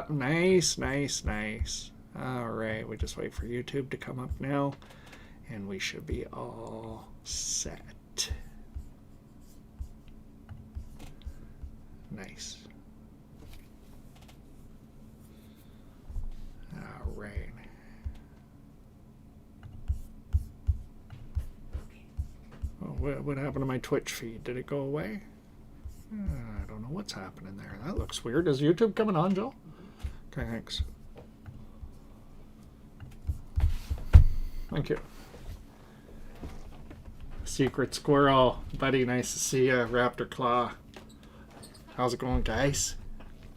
Yep, nice, nice, nice. All right, we just wait for YouTube to come up now, and we should be all set. Nice. All right. Oh, what happened to my Twitch feed? Did it go away? I don't know what's happening there. That looks weird. Is YouTube coming on, Joe? Okay, thanks. Thank you. Secret Squirrel. Buddy, nice to see you. Raptor Claw. How's it going, guys?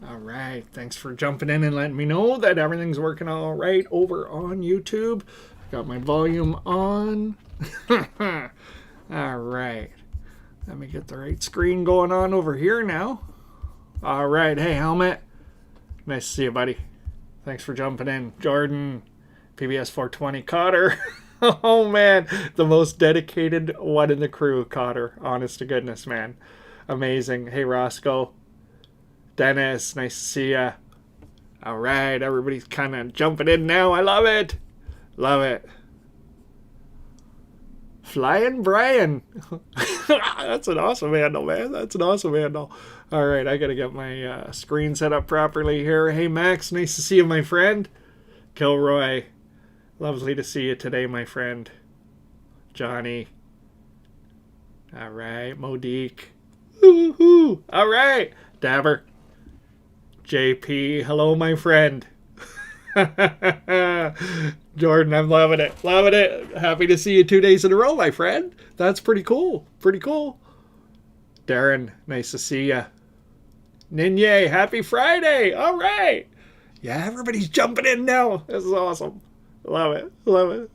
All right. Thanks for jumping in and letting me know that everything's working all right over on YouTube. Got my volume on. All right. Let me get the right screen going on over here now. All right. Hey, Helmet. Nice to see you, buddy. Thanks for jumping in. Jordan, PBS 420, Cotter. Oh, man. The most dedicated one in the crew, Cotter. Honest to goodness, man. Amazing. Hey, Roscoe. Dennis, nice to see ya. All right. Everybody's kind of jumping in now. I love it. Love it. Flying Brian. That's an awesome handle, man. That's an awesome handle. All right, I got to get my screen set up properly here. Hey, Max, nice to see you, my friend. Kilroy, lovely to see you today, my friend. Johnny. All right, Modique. Woo-hoo. All right, Dabber. JP, hello, my friend. Jordan, I'm loving it. Loving it. Happy to see you 2 days in a row, my friend. That's pretty cool. Pretty cool. Darren, nice to see you. Ninye, happy Friday. All right. Yeah, everybody's jumping in now. This is awesome. Love it. Love it.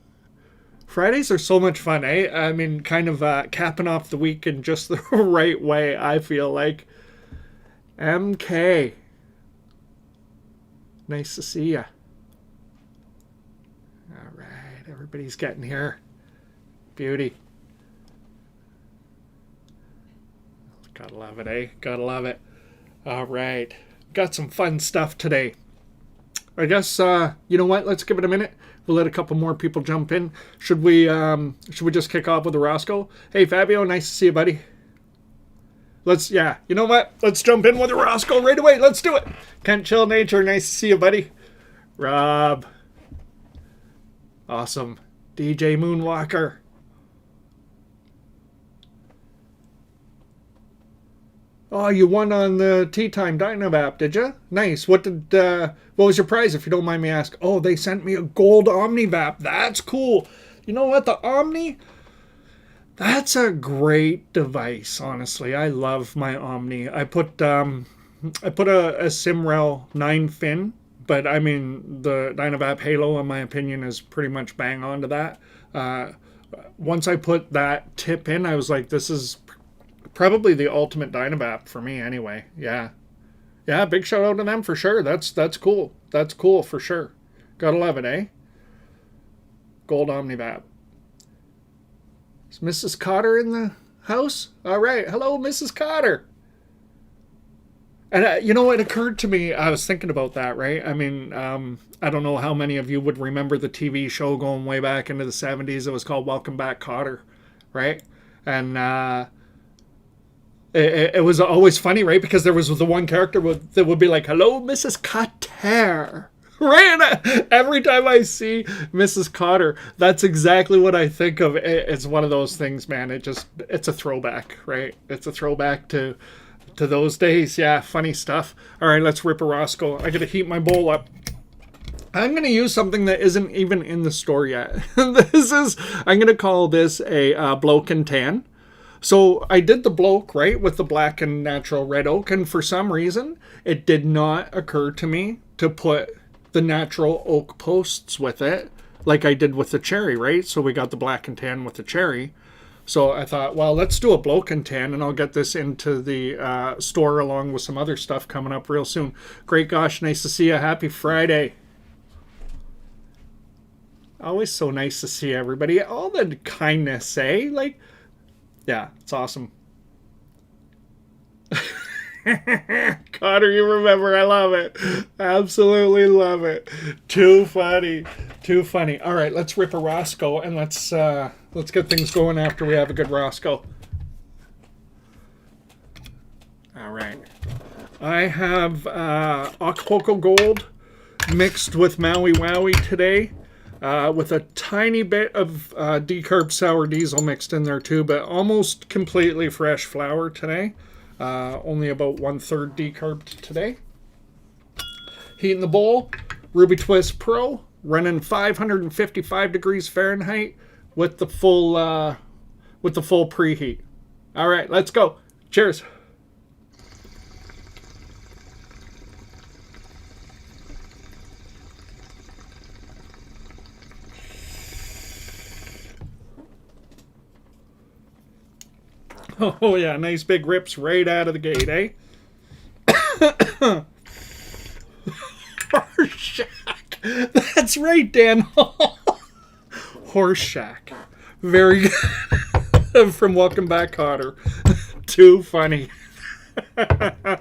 Fridays are so much fun, eh? I mean, kind of capping off the week in just the right way, I feel like. MK. Nice to see you. All right, everybody's getting here. Beauty. Gotta love it, eh? Gotta love it. All right, got some fun stuff today. I guess you know what? Let's give it a minute. We'll let a couple more people jump in. Should we just kick off with the Roscoe? Hey, Fabio, nice to see you, buddy. Yeah, you know what? Let's jump in with the Roscoe right away. Let's do it. Kent Chill Nature, nice to see you, buddy. Rob. Awesome. DJ Moonwalker. Oh, you won on the Tea Time JCVap, did you? Nice. What was your prize, if you don't mind me asking? Oh, they sent me a gold OmniVap. That's cool. You know what? The Omni, that's a great device, honestly. I love my Omni. I put a Simrel 9-fin, but I mean, the JCVap Halo, in my opinion, is pretty much bang on to that. Once I put that tip in, I was like, this is probably the ultimate JCVap for me anyway. Yeah, big shout out to them for sure. That's cool. That's cool for sure. Gotta love it, eh? Gold OmniVap. Is Mrs. Cotter in the house? All right. Hello, Mrs. Cotter. And you know, it occurred to me, I was thinking about that, right? I mean, I don't know how many of you would remember the TV show going way back into the 70s. It was called Welcome Back, Cotter, right? And it was always funny, right? Because there was the one character that would be like, hello, Mrs. Cotter. Right? And every time I see Mrs. Cotter, that's exactly what I think of. It's one of those things, man. It's a throwback, right? It's a throwback to those days. Yeah, funny stuff. All right, let's rip a Roscoe. I got to heat my bowl up. I'm going to use something that isn't even in the store yet. I'm going to call this a bloke and tan. So I did the bloke, right, with the black and natural red oak, and for some reason, it did not occur to me to put the natural oak posts with it, like I did with the cherry, right? So we got the black and tan with the cherry. So I thought, well, let's do a bloke and tan, and I'll get this into the store along with some other stuff coming up real soon. Great gosh, nice to see you. Happy Friday. Always so nice to see everybody. All the kindness, eh? Like, yeah, it's awesome. Connor, you remember. I love it. Absolutely love it. Too funny. Too funny. All right, let's rip a Roscoe and let's get things going after we have a good Roscoe. All right. I have Acapulco Gold mixed with Maui Wowie today, with a tiny bit of decarb sour diesel mixed in there too, but almost completely fresh flower today. Only about 1/3 decarbed today. Heat in the bowl, Ruby Twist Pro, running 555 degrees Fahrenheit with the full preheat. All right, let's go. Cheers. Oh yeah, nice big rips right out of the gate, eh? Horse Shack. That's right, Dan. Horse Shack. Very good. From Welcome Back, Cotter. Too funny. I'm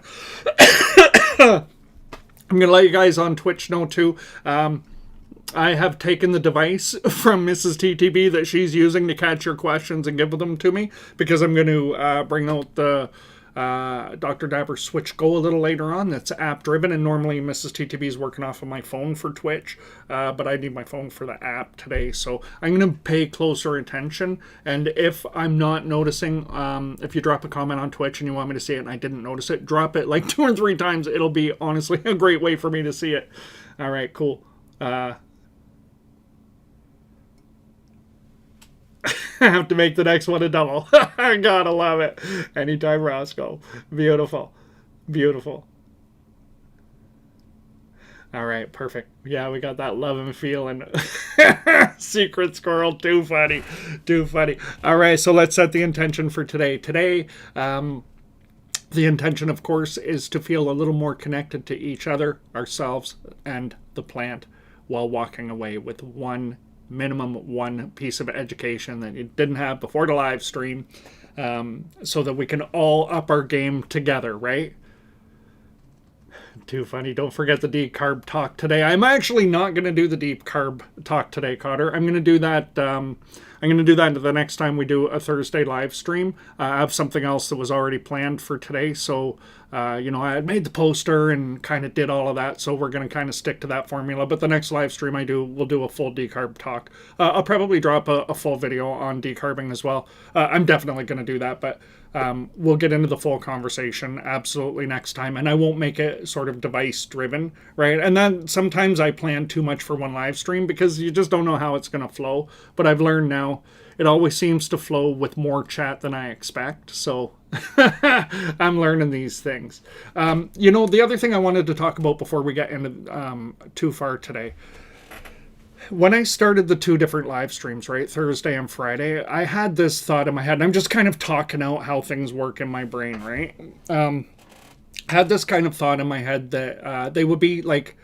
going to let you guys on Twitch know too. I have taken the device from Mrs. TTB that she's using to catch your questions and give them to me, because I'm going to bring out the Dr. Dabber Switch Go a little later on. That's app driven, and normally Mrs. TTB is working off of my phone for Twitch, but I need my phone for the app today, so I'm going to pay closer attention. And if I'm not noticing, if you drop a comment on Twitch and you want me to see it and I didn't notice it, drop it like 2 or 3 times. It'll be honestly a great way for me to see it. All right, cool. I have to make the next one a double. I gotta love it. Anytime Roscoe. Beautiful. Beautiful. All right, perfect. Yeah, we got that love and feeling. Secret squirrel. Too funny. Too funny. All right, so let's set the intention for today. Today, the intention, of course, is to feel a little more connected to each other, ourselves, and the plant while walking away with minimum one piece of education that you didn't have before the live stream, so that we can all up our game together, right? Too funny. Don't forget the deep carb talk today. I'm actually not going to do the deep carb talk today, Cotter. I'm going to do that. I'm going to do that the next time we do a Thursday live stream. I have something else that was already planned for today, so I had made the poster and kind of did all of that, so we're going to kind of stick to that formula. But the next live stream we'll do a full decarb talk. I'll probably drop a full video on decarbing as well. I'm definitely going to do that, but we'll get into the full conversation absolutely next time, and I won't make it sort of device driven, right? And then sometimes I plan too much for one live stream because you just don't know how it's going to flow. But I've learned now it always seems to flow with more chat than I expect, so I'm learning these things. The other thing I wanted to talk about before we get into too far today, when I started the 2 different live streams, right, Thursday and Friday, I had this thought in my head, and I'm just kind of talking out how things work in my brain, right? Had this kind of thought in my head that they would be like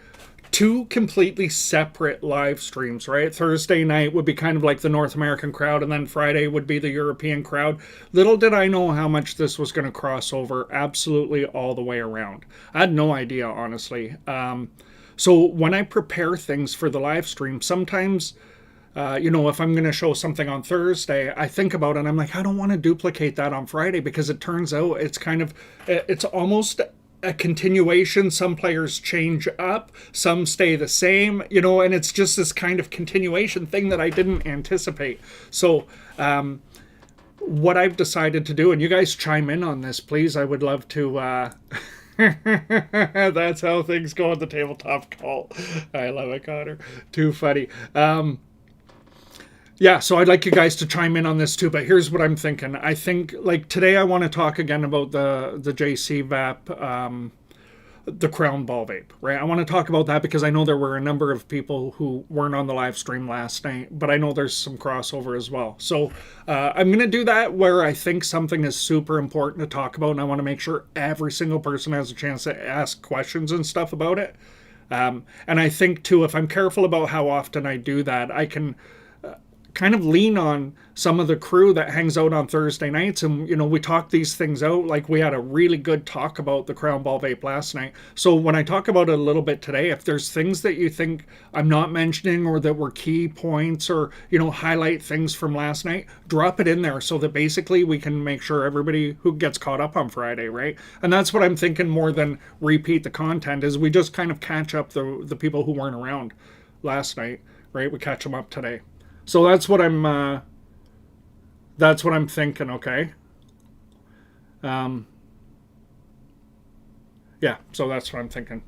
2 completely separate live streams, right? Thursday night would be kind of like the North American crowd, and then Friday would be the European crowd. Little did I know how much this was going to cross over absolutely all the way around. I had no idea, honestly. So when I prepare things for the live stream, sometimes, if I'm going to show something on Thursday, I think about it and I'm like, I don't want to duplicate that on Friday, because it turns out it's almost a continuation. Some players change up, some stay the same, and it's just this kind of continuation thing that I didn't anticipate. So what I've decided to do, and you guys chime in on this, please, I would love to... That's how things go on the tabletop call. I love it, Connor. Too funny. Yeah, so I'd like you guys to chime in on this too, but here's what I'm thinking. I think, like, today I want to talk again about the JCVap, the Crown Ball Vape, right? I want to talk about that because I know there were a number of people who weren't on the live stream last night, but I know there's some crossover as well. So I'm going to do that where I think something is super important to talk about, and I want to make sure every single person has a chance to ask questions and stuff about it. And I think, too, if I'm careful about how often I do that, I can kind of lean on some of the crew that hangs out on Thursday nights, and we talk these things out. Like, we had a really good talk about the Crown Ball Vape last night. So when I talk about it a little bit today, if there's things that you think I'm not mentioning or that were key points, or highlight things from last night, drop it in there so that basically we can make sure everybody who gets caught up on Friday, right? And that's what I'm thinking, more than repeat the content, is we just kind of catch up the people who weren't around last night, right? We catch them up today. So that's what I'm thinking. Okay. Yeah. So that's what I'm thinking.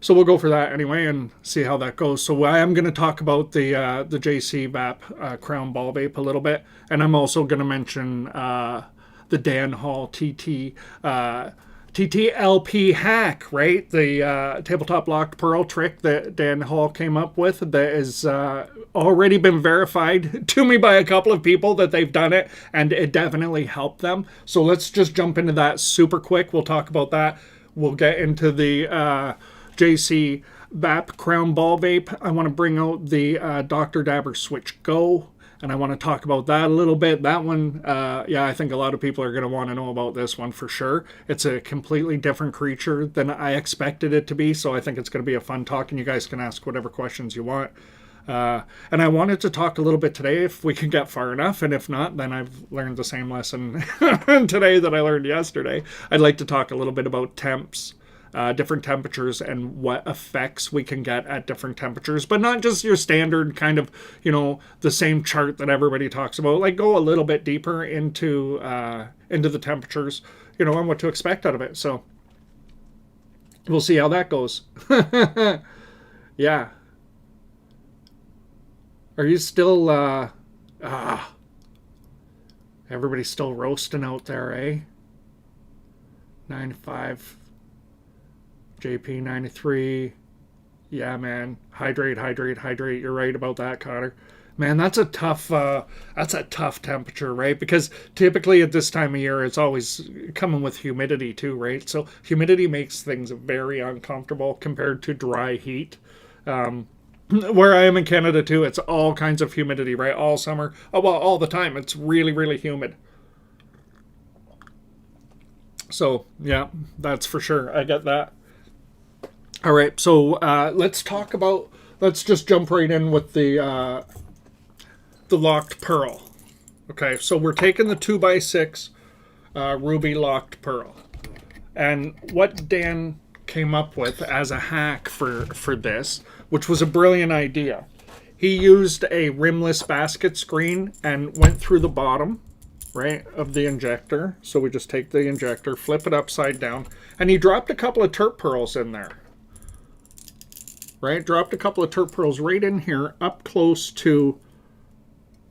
So we'll go for that anyway and see how that goes. So I am going to talk about the JCVap Crown Ball Vape a little bit, and I'm also going to mention the Dan Hall TTLP hack, right? The tabletop locked pearl trick that Dan Hall came up with, that is already been verified to me by a couple of people that they've done it, and it definitely helped them. So let's just jump into that super quick. We'll talk about that. We'll get into the JCVap Crown Ball Vape. I want to bring out the Dr. Dabber Switch Go, and I want to talk about that a little bit. That one, I think a lot of people are going to want to know about this one for sure. It's a completely different creature than I expected it to be, so I think it's going to be a fun talk, and you guys can ask whatever questions you want. And I wanted to talk a little bit today, if we can get far enough, and if not, then I've learned the same lesson today that I learned yesterday. I'd like to talk a little bit about temps. Different temperatures and what effects we can get at different temperatures, but not just your standard kind of, the same chart that everybody talks about. Like, go a little bit deeper into the temperatures, and what to expect out of it. So we'll see how that goes. Yeah. Are you still, everybody's still roasting out there, eh? 9-5. JP 93. Yeah, man. Hydrate. You're right about that, Connor. Man, that's a tough temperature, right? Because typically at this time of year, it's always coming with humidity too, right? So humidity makes things very uncomfortable compared to dry heat. Where I am in Canada too, it's all kinds of humidity, right? All summer. Oh, well, all the time. It's really, really humid. So, yeah, that's for sure. I get that. All right, so let's just jump right in with the locked pearl. Okay, so we're taking the 2x6 ruby locked pearl. And what Dan came up with as a hack for this, which was a brilliant idea, he used a rimless basket screen and went through the bottom, right, of the injector. So we just take the injector, flip it upside down, and he dropped a couple of terp pearls in there. Right, dropped a couple of terp pearls right in here, up close to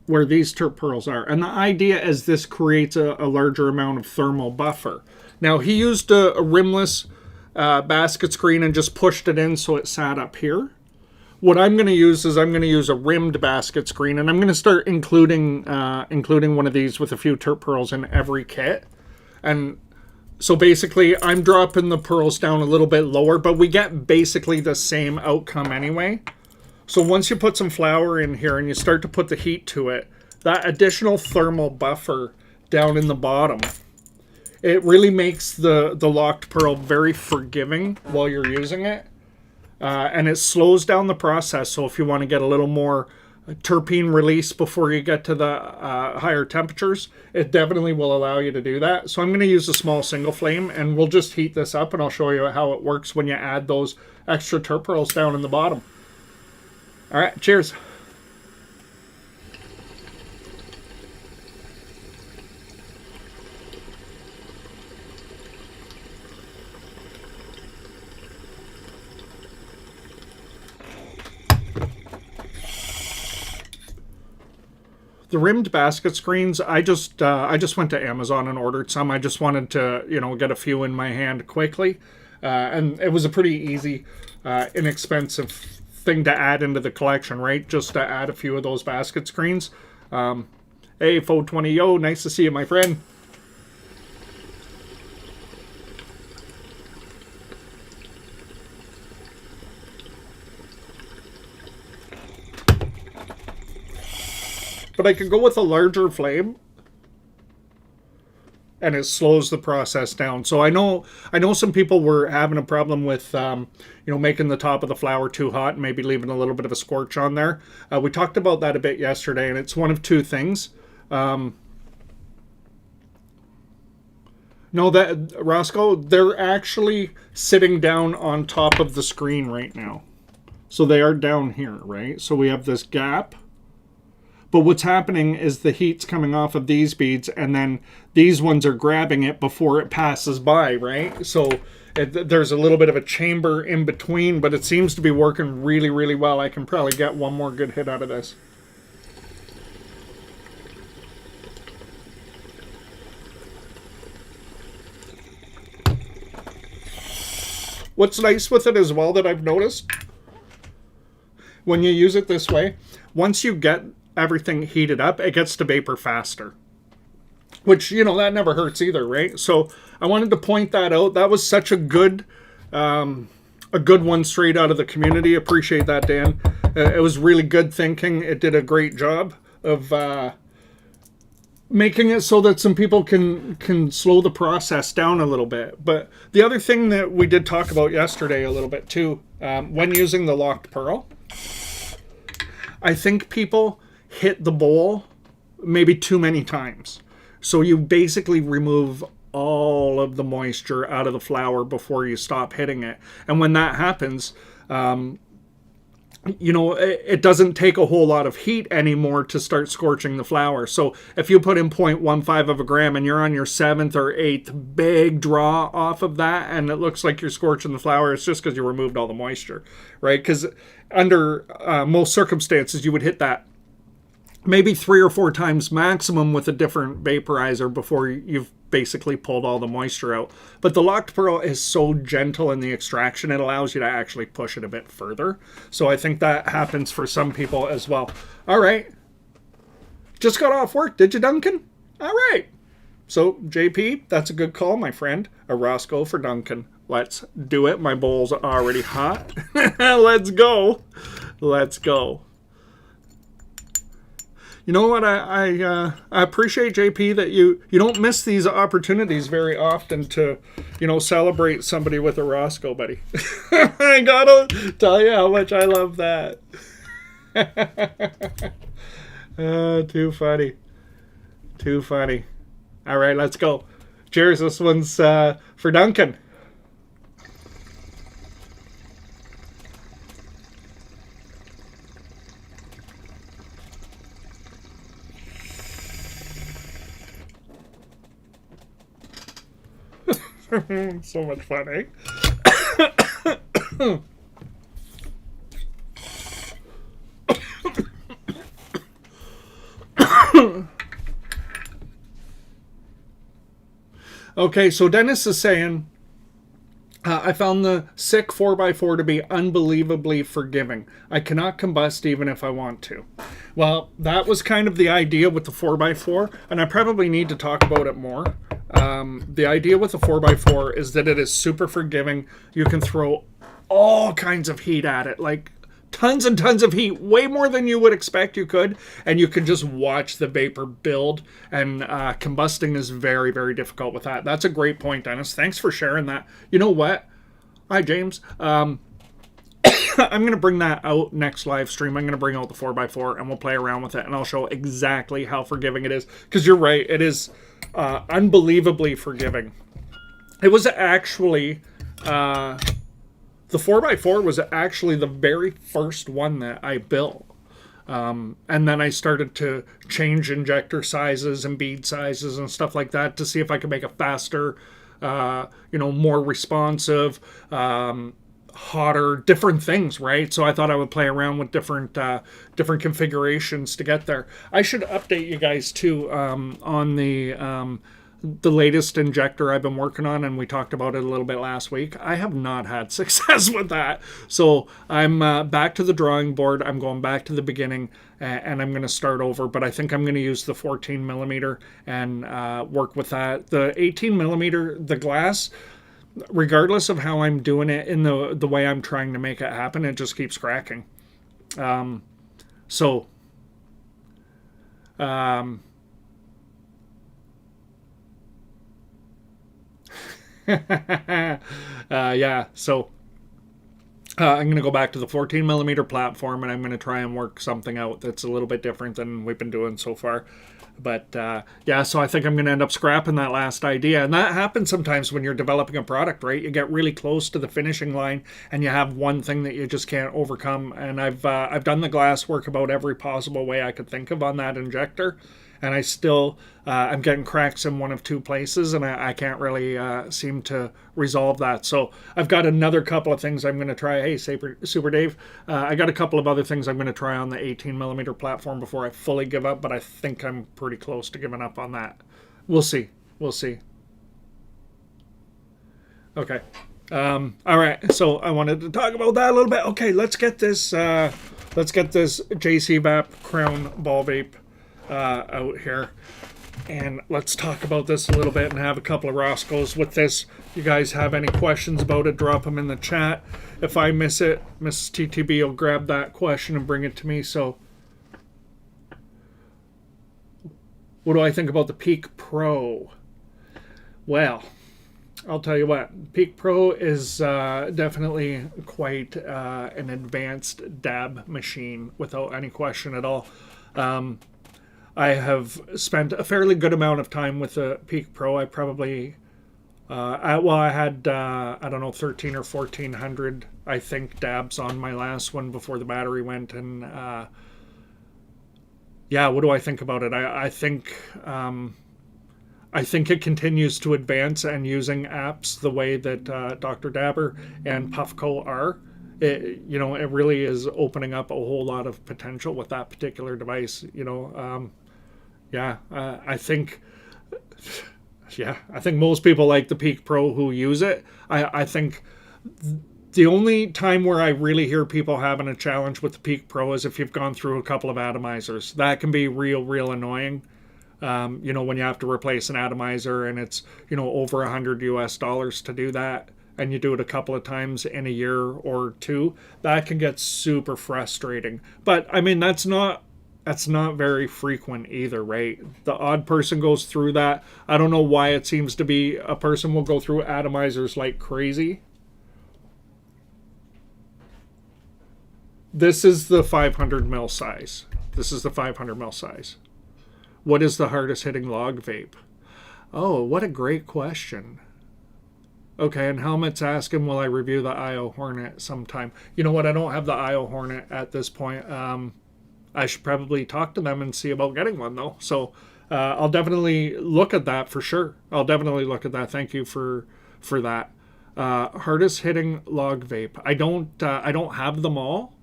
where these terp pearls are. And the idea is this creates a larger amount of thermal buffer. Now, he used a rimless basket screen and just pushed it in so it sat up here. What I'm going to use is I'm going to use a rimmed basket screen, and I'm going to start including one of these with a few terp pearls in every kit. And so basically, I'm dropping the pearls down a little bit lower, but we get basically the same outcome anyway. So once you put some flour in here and you start to put the heat to it, that additional thermal buffer down in the bottom, it really makes the locked pearl very forgiving while you're using it. And it slows down the process, so if you want to get a little more terpene release before you get to the higher temperatures, it definitely will allow you to do that. So I'm going to use a small single flame, and we'll just heat this up, and I'll show you how it works when you add those extra terp pearls down in the bottom. All right, cheers. The rimmed basket screens, I just went to Amazon and ordered some. I just wanted to, get a few in my hand quickly. And it was a pretty easy, inexpensive thing to add into the collection, right? Just to add a few of those basket screens. Hey, Fo20, yo, nice to see you, my friend. But I could go with a larger flame, and it slows the process down. So I know some people were having a problem with making the top of the flower too hot and maybe leaving a little bit of a scorch on there. We talked about that a bit yesterday, and it's one of two things. No, that Roscoe, they're actually sitting down on top of the screen right now. So they are down here, right? So we have this gap. But what's happening is the heat's coming off of these beads, and then these ones are grabbing it before it passes by, right? So there's a little bit of a chamber in between, but it seems to be working really, really well. I can probably get one more good hit out of this. What's nice with it as well that I've noticed, when you use it this way, once you get everything heated up, it gets to vapor faster. Which, that never hurts either, right? So I wanted to point that out. That was such a good one straight out of the community. Appreciate that, Dan. It was really good thinking. It did a great job of making it so that some people can slow the process down a little bit. But the other thing that we did talk about yesterday a little bit too, when using the locked pearl, I think people hit the bowl maybe too many times. So you basically remove all of the moisture out of the flower before you stop hitting it. And when that happens, it doesn't take a whole lot of heat anymore to start scorching the flower. So if you put in 0.15 of a gram and you're on your 7th or 8th big draw off of that, and it looks like you're scorching the flower, it's just because you removed all the moisture, right? Because under most circumstances, you would hit that maybe 3 or 4 times maximum with a different vaporizer before you've basically pulled all the moisture out. But the locked pearl is so gentle in the extraction, it allows you to actually push it a bit further. So I think that happens for some people as well. All right. Just got off work, did you, Duncan? All right. So, JP, that's a good call, my friend. A Roscoe for Duncan. Let's do it. My bowl's already hot. Let's go. Let's go. You know what, I appreciate, JP, that you don't miss these opportunities very often to, celebrate somebody with a Roscoe, buddy. I gotta tell you how much I love that. Too funny. Too funny. All right, let's go. Cheers. This one's for Duncan. So much fun, eh? Okay, so Dennis is saying, I found the SICK 4x4 to be unbelievably forgiving. I cannot combust even if I want to. Well, that was kind of the idea with the 4x4, and I probably need to talk about it more. The idea with the 4x4 is that it is super forgiving. You can throw all kinds of heat at it, like tons and tons of heat, way more than you would expect you could, and you can just watch the vapor build, and combusting is very, very difficult with that. That's a great point, Dennis. Thanks for sharing that. You know what? Hi, James. I'm going to bring that out next live stream. I'm going to bring out the 4x4, and we'll play around with it, and I'll show exactly how forgiving it is, because you're right, it is unbelievably forgiving. It was actually the 4x4 was actually the very first one that I built, and then I started to change injector sizes and bead sizes and stuff like that to see if I could make it faster, more responsive, hotter, different things, right? So I thought I would play around with different configurations to get there. I should update you guys too on the latest injector I've been working on, and we talked about it a little bit last week. I have not had success with that, so I'm back to the drawing board. I'm going back to the beginning, and I'm going to start over, but I think I'm going to use the 14 millimeter and work with that. The 18 millimeter, the glass, regardless of how I'm doing it in the way I'm trying to make it happen, it just keeps cracking. So Um, yeah, so I'm going to go back to the 14 millimeter platform, and I'm going to try and work something out that's a little bit different than we've been doing so far. But yeah, so I think I'm going to end up scrapping that last idea. And that happens sometimes when you're developing a product, right? You get really close to the finishing line and you have one thing that you just can't overcome. And I've done the glass work about every possible way I could think of on that injector. And I still, I'm getting cracks in one of two places, and I can't really seem to resolve that. So I've got another couple of things I'm going to try. Hey, Super Dave, I got a couple of other things I'm going to try on the 18 millimeter platform before I fully give up, but I think I'm pretty close to giving up on that. We'll see. We'll see. Okay. All right. So I wanted to talk about that a little bit. Okay, let's get this. Let's get this JCVap Crown Ball Vape out here, and let's talk about this a little bit and have a couple of Roscoes with this. You guys have any questions about it, drop them in the chat. If I miss it, Mrs. TTB will grab that question and bring it to me. So what do I think about the Peak Pro? Well, I'll tell you what, Peak Pro is definitely quite an advanced dab machine without any question at all. I have spent a fairly good amount of time with the Peak Pro. I probably, I had, I don't know, 13 or 1400, I think, dabs on my last one before the battery went. And yeah, what do I think about it? I think it continues to advance, and using apps the way that Dr. Dabber and Puffco are. It really is opening up a whole lot of potential with that particular device. I think most people like the Peak Pro who use it. I think the only time where I really hear people having a challenge with the Peak Pro is if you've gone through a couple of atomizers. That can be real annoying. When you have to replace an atomizer and it's, over $100 to do that, and you do it a couple of times in a year or two, that can get super frustrating. But I mean, that's not very frequent either, right? The odd person goes through that. I don't know why it seems to be a person will go through atomizers like crazy. This is the 500 mil size. This is the 500 mil size. What is the hardest hitting log vape? Oh, what a great question. Okay, and Helmet's asking, will I review the IO Hornet sometime? You know what? I don't have the IO Hornet at this point. I should probably talk to them and see about getting one, though. So I'll definitely look at that for sure. I'll definitely look at that. Thank you for that. Hardest hitting log vape. I don't have them all,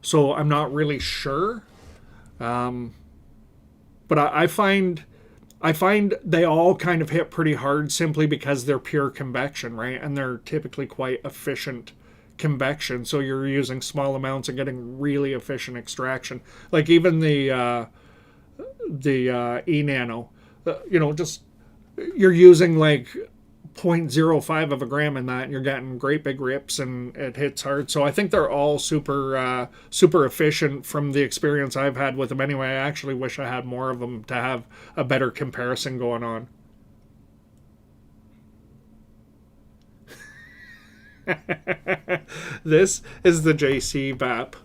so I'm not really sure. But I find they all kind of hit pretty hard simply because they're pure convection, right? And they're typically quite efficient convection, so you're using small amounts and getting really efficient extraction. Like even the e-nano, just you're using like 0.05 of a gram in that, and you're getting great big rips, and it hits hard. So I think they're all super efficient from the experience I've had with them anyway. I actually wish I had more of them to have a better comparison going on. This is the JCVap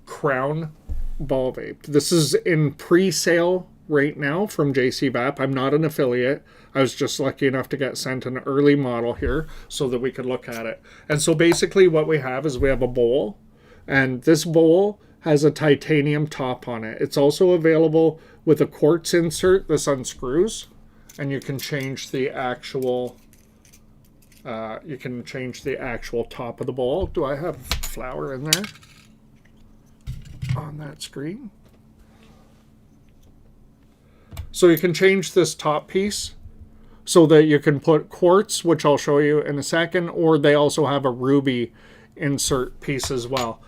Crown Ball Vape. This is in pre-sale right now from JCVap. I'm not an affiliate. I was just lucky enough to get sent an early model here so that we could look at it. And so basically what we have is we have a bowl, and this bowl has a titanium top on it. It's also available with a quartz insert. This unscrews, and you can change the actual top of the bowl. Do I have flour in there on that screen? So you can change this top piece so that you can put quartz, which I'll show you in a second, or they also have a ruby insert piece as well.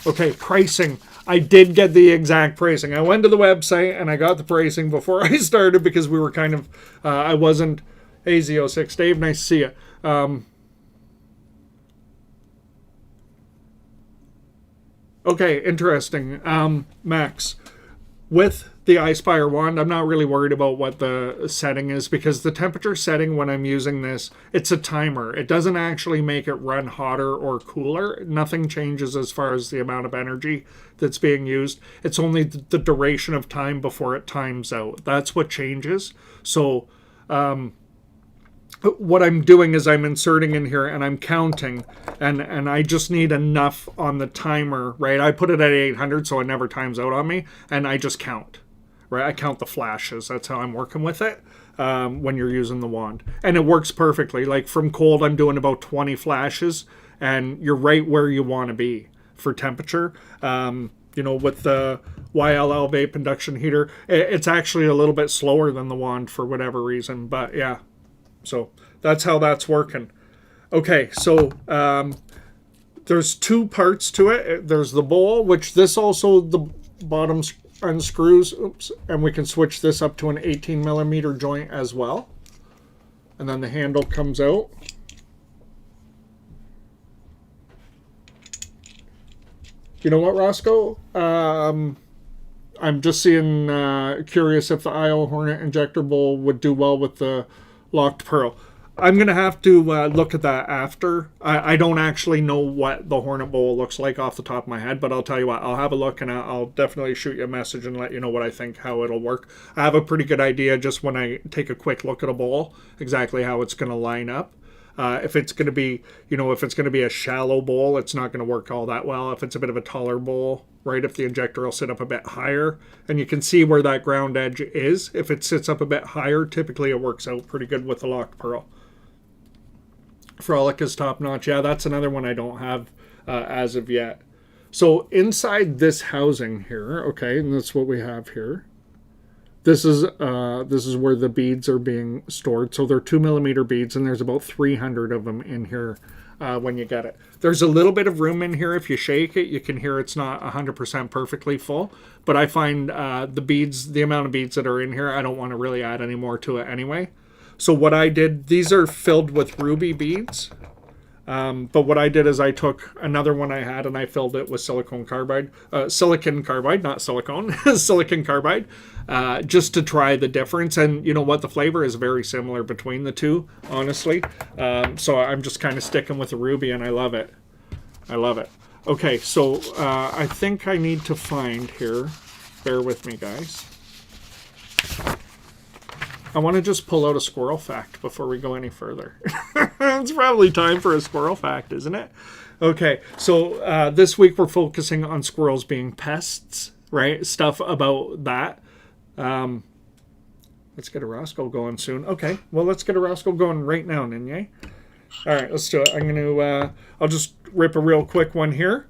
Okay, pricing. I did get the exact pricing. I went to the website and I got the pricing before I started because we were kind of, I wasn't, hey Z06, Dave, nice to see you. Okay, interesting. Max, with the iSpire wand, I'm not really worried about what the setting is because the temperature setting when I'm using this, it's a timer. It doesn't actually make it run hotter or cooler. Nothing changes as far as the amount of energy that's being used. It's only the duration of time before it times out. That's what changes. So what I'm doing is I'm inserting in here and I'm counting, and I just need enough on the timer, right? I put it at 800 so it never times out on me, and I just count, right? I count the flashes. That's how I'm working with it when you're using the wand. And it works perfectly. Like from cold, I'm doing about 20 flashes, and you're right where you want to be for temperature. You know, with the YLL vape induction heater, it's actually a little bit slower than the wand for whatever reason, but yeah. So that's how that's working. Okay, so there's two parts to it. There's the bowl, which this also, the bottom unscrews. Oops, and we can switch this up to an 18 millimeter joint as well. And then the handle comes out. You know what, Roscoe? I'm just seeing, curious if the IO Hornet injector bowl would do well with the locked pearl. I'm going to have to look at that after. I don't actually know what the Hornet bowl looks like off the top of my head, but I'll tell you what, I'll have a look and I'll definitely shoot you a message and let you know what I think, how it'll work. I have a pretty good idea just when I take a quick look at a bowl, exactly how it's going to line up. If it's going to be, you know, if it's going to be a shallow bowl, it's not going to work all that well. If it's a bit of a taller bowl, right, if the injector will sit up a bit higher, and you can see where that ground edge is. If it sits up a bit higher, typically it works out pretty good with the locked pearl. Frolic is top notch. Yeah, that's another one I don't have as of yet. So inside this housing here, okay, and that's what we have here. This is where the beads are being stored. So they're 2 millimeter beads, and there's about 300 of them in here when you get it. There's a little bit of room in here. If you shake it, you can hear it's not 100% perfectly full. But I find the beads, the amount of beads that are in here, I don't want to really add any more to it anyway. So what I did, these are filled with ruby beads. But what I did is I took another one I had and I filled it with silicon carbide, not silicone, silicon carbide, just to try the difference. And you know what? The flavor is very similar between the two, honestly. So I'm just kind of sticking with the ruby and I love it. I love it. Okay, so I think I need to find here, bear with me guys. I want to just pull out a squirrel fact before we go any further. It's probably time for a squirrel fact, isn't it? Okay, so this week we're focusing on squirrels being pests, right? Stuff about that. Let's get a Roscoe going soon. Okay, well, let's get a Roscoe going right now, Ninye. All right, let's do it. I'm going to, I'll just rip a real quick one here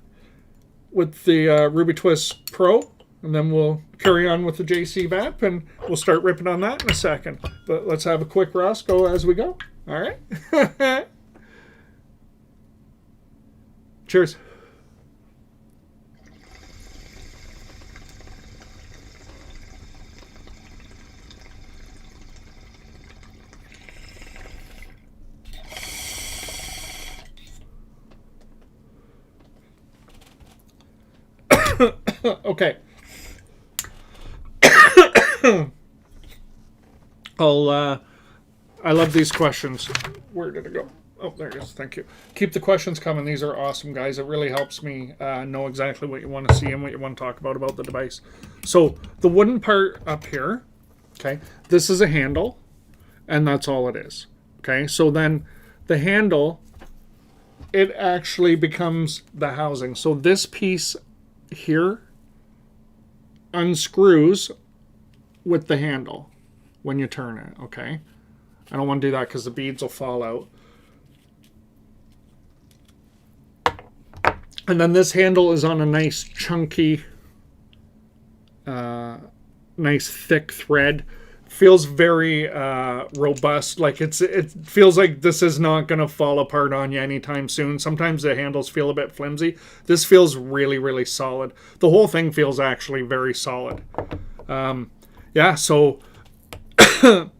with the Ruby Twist Pro. And then we'll carry on with the JCVap, and we'll start ripping on that in a second. But let's have a quick Roscoe as we go. All right? Cheers. Okay. I love these questions. Where did it go? Oh, there it is. Thank you. Keep the questions coming. These are awesome, guys. It really helps me know exactly what you want to see and what you want to talk about the device. So the wooden part up here, okay, this is a handle, and that's all it is. Okay, so then the handle, it actually becomes the housing. So this piece here unscrews with the handle when you turn it, okay? I don't want to do that because the beads will fall out. And then this handle is on a nice chunky, nice thick thread. Feels very robust. Like it feels like this is not going to fall apart on you anytime soon. Sometimes the handles feel a bit flimsy. This feels really, really solid. The whole thing feels actually very solid. Yeah, so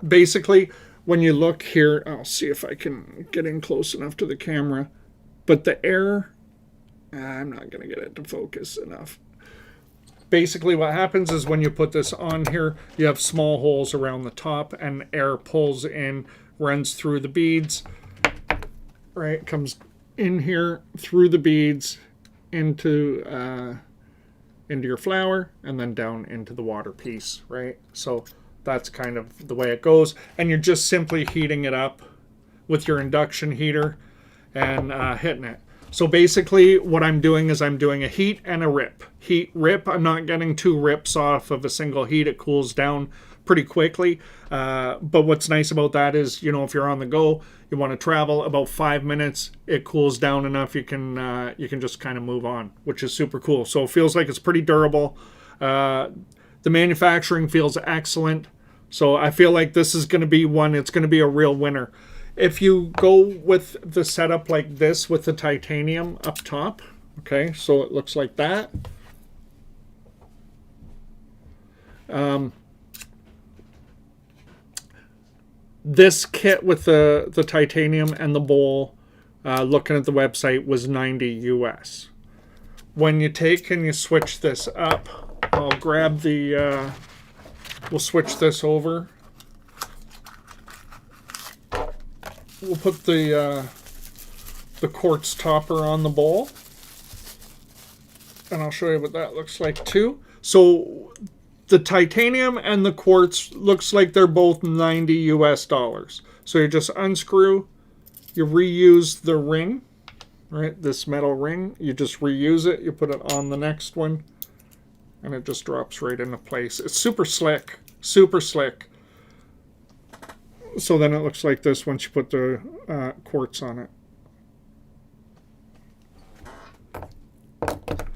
basically when you look here, I'll see if I can get in close enough to the camera, but the air, I'm not going to get it to focus enough. Basically what happens is when you put this on here, you have small holes around the top and air pulls in, runs through the beads, right? Comes in here through the beads into your flower and then down into the water piece, right? So that's kind of the way it goes. And you're just simply heating it up with your induction heater and hitting it. So basically what I'm doing is I'm doing a heat and a rip. Heat, rip, I'm not getting 2 rips off of a single heat. It cools down pretty quickly. But what's nice about that is, you know, if you're on the go, you want to travel about 5 minutes, it cools down enough you can just kind of move on, which is super cool. So it feels like it's pretty durable. The manufacturing feels excellent. So I feel like this is going to be one, it's going to be a real winner. If you go with the setup like this with the titanium up top, okay, so it looks like that. This kit with the titanium and the bowl, looking at the website, was $90 US. When you take and you switch this up, I'll grab the, we'll switch this over. We'll put the quartz topper on the bowl, and I'll show you what that looks like too. So the titanium and the quartz looks like they're both $90 US. So you just unscrew, you reuse the ring, right? This metal ring, you just reuse it, you put it on the next one, and it just drops right into place. It's super slick, super slick. So then it looks like this once you put the quartz on it.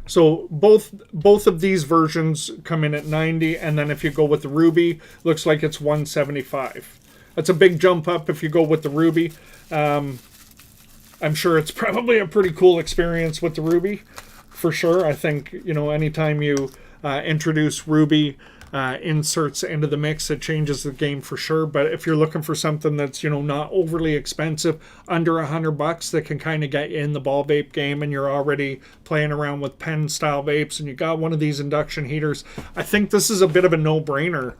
So both of these versions come in at 90, and then if you go with the ruby, looks like it's 175. That's a big jump up if you go with the ruby. I'm sure it's probably a pretty cool experience with the ruby, for sure. I think, you know, anytime you introduce ruby inserts into the mix, it changes the game for sure. But if you're looking for something that's, you know, not overly expensive, under $100, that can kind of get you in the ball vape game, and you're already playing around with pen style vapes, and you got one of these induction heaters, I think this is a bit of a no-brainer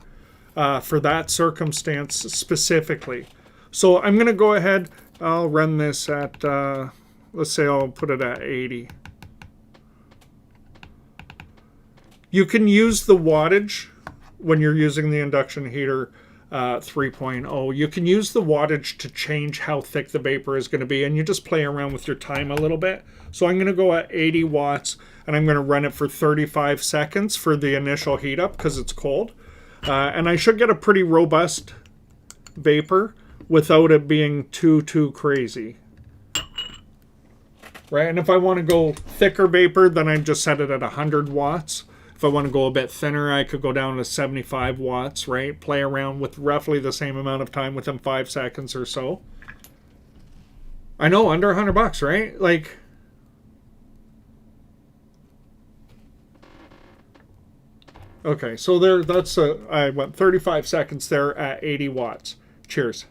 for that circumstance specifically. So I'm going to go ahead, I'll run this at, let's say I'll put it at 80. You can use the wattage when you're using the induction heater 3.0. You can use the wattage to change how thick the vapor is going to be, and you just play around with your time a little bit. So I'm going to go at 80 watts, and I'm going to run it for 35 seconds for the initial heat up because it's cold. And I should get a pretty robust vapor without it being too crazy. Right, and if I want to go thicker vapor, then I just set it at 100 watts. If I want to go a bit thinner, I could go down to 75 watts, right? Play around with roughly the same amount of time within 5 seconds or so. I know, under $100, right? Like, okay, so there, that's I went 35 seconds there at 80 watts. Cheers.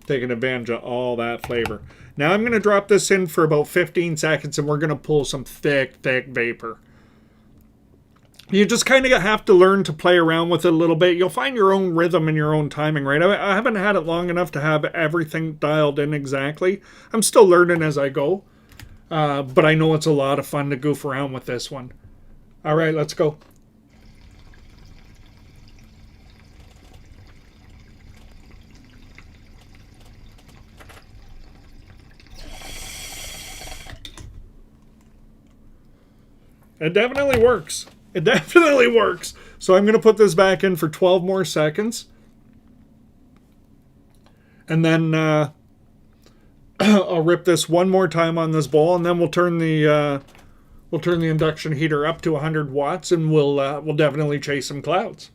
Taking advantage of all that flavor. Now I'm going to drop this in for about 15 seconds, and we're going to pull some thick vapor. You just kind of have to learn to play around with it a little bit. You'll find your own rhythm and your own timing, right? I haven't had it long enough to have everything dialed in exactly. I'm still learning as I go. But I know it's a lot of fun to goof around with this one. All right, let's go. It definitely works. It definitely works. So I'm going to put this back in for 12 more seconds. And then I'll rip this one more time on this bowl, and then we'll turn the induction heater up to 100 watts, and we'll definitely chase some clouds.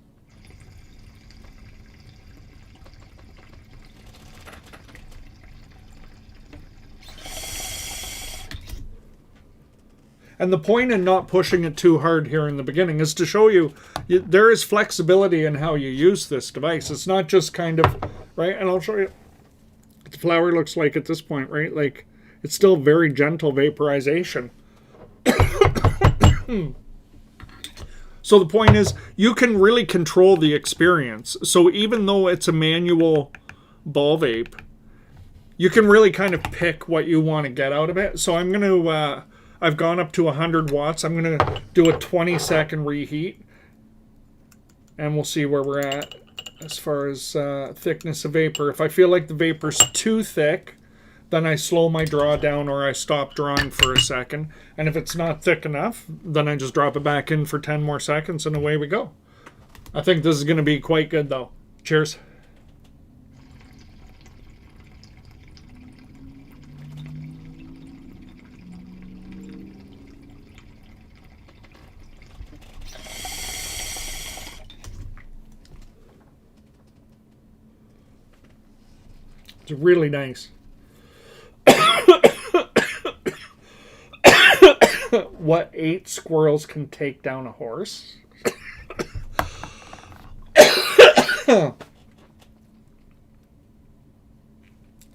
And the point in not pushing it too hard here in the beginning is to show you, there is flexibility in how you use this device. It's not just kind of, right? And I'll show you what the flower looks like at this point, right? Like, it's still very gentle vaporization. So the point is, you can really control the experience. So even though it's a manual ball vape, you can really kind of pick what you want to get out of it. So I'm going to, I've gone up to 100 watts. I'm going to do a 20-second reheat. And we'll see where we're at as far as thickness of vapor. If I feel like the vapor's too thick, then I slow my draw down or I stop drawing for a second. And if it's not thick enough, then I just drop it back in for 10 more seconds and away we go. I think this is going to be quite good though. Cheers. It's really nice. What 8 squirrels can take down a horse? It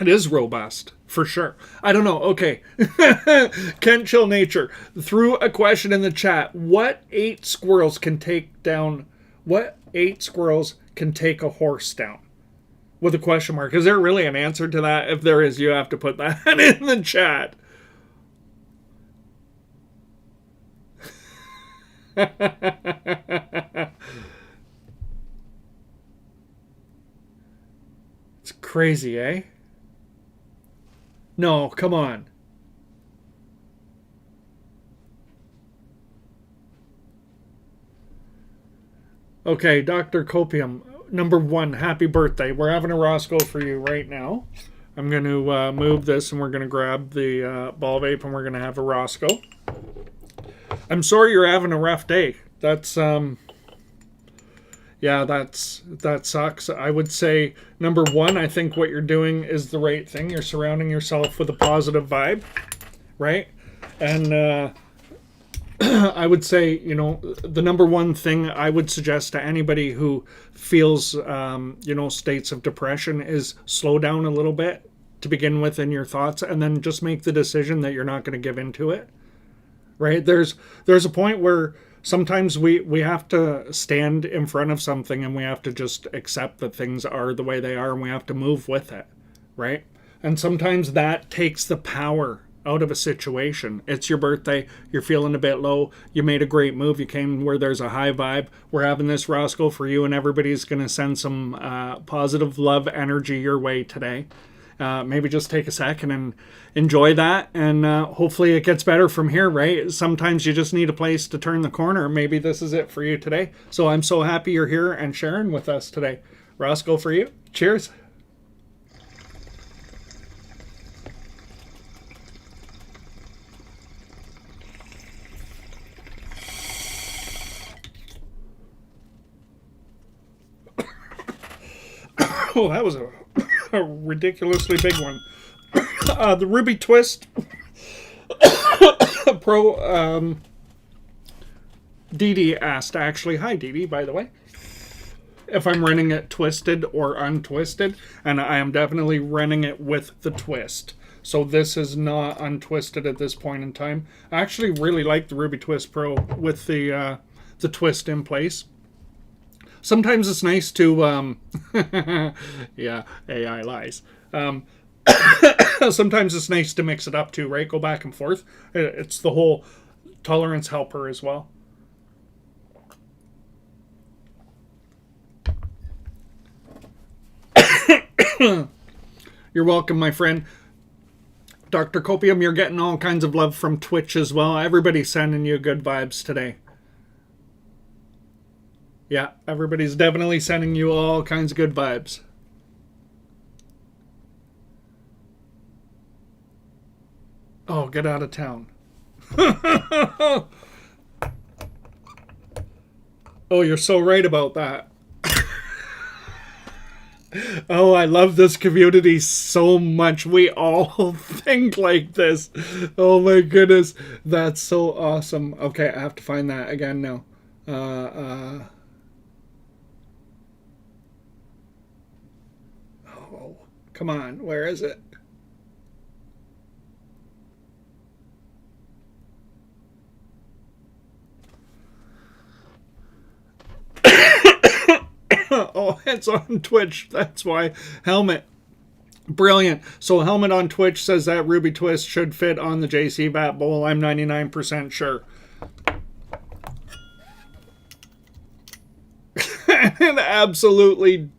is robust, for sure. I don't know. Okay. Kent Chill Nature threw a question in the chat. What 8 squirrels can take down... What 8 squirrels can take a horse down? With a question mark. Is there really an answer to that? If there is, you have to put that in the chat. It's crazy, eh? No, come on. Okay, Dr. Copium. Number 1, happy birthday. We're having a Roscoe for you right now. I'm going to move this and we're going to grab the ball vape and we're going to have a Roscoe. I'm sorry you're having a rough day. That's, yeah, that sucks. I would say, number 1, I think what you're doing is the right thing. You're surrounding yourself with a positive vibe, right? And I would say, you know, the number 1 thing I would suggest to anybody who feels, you know, states of depression is slow down a little bit to begin with in your thoughts and then just make the decision that you're not going to give into it. Right? There's a point where sometimes we have to stand in front of something and we have to just accept that things are the way they are and we have to move with it. Right? And sometimes that takes the power out of a situation. It's your birthday. You're feeling a bit low. You made a great move. You came where there's a high vibe. We're having this Roscoe for you and everybody's going to send some positive love energy your way today. Maybe just take a second and enjoy that, and hopefully it gets better from here, right? Sometimes you just need a place to turn the corner. Maybe this is it for you today. So I'm so happy you're here and sharing with us today. Roscoe for you. Cheers. Oh, that was a ridiculously big one. The Ruby Twist Pro Dee asked, actually, hi Dee, by the way, if I'm running it twisted or untwisted, and I am definitely running it with the twist. So this is not untwisted at this point in time. I actually really like the Ruby Twist Pro with the twist in place. Sometimes it's nice to, yeah, AI lies. Sometimes it's nice to mix it up too, right? Go back and forth. It's the whole tolerance helper as well. You're welcome, my friend. Dr. Copium, you're getting all kinds of love from Twitch as well. Everybody's sending you good vibes today. Yeah, everybody's definitely sending you all kinds of good vibes. Oh, get out of town. Oh, you're so right about that. Oh, I love this community so much. We all think like this. Oh my goodness. That's so awesome. Okay, I have to find that again now. Oh, come on. Where is it? Oh, it's on Twitch. That's why. Helmet. Brilliant. So Helmet on Twitch says that Ruby Twist should fit on the JCVap bowl. I'm 99% sure. It absolutely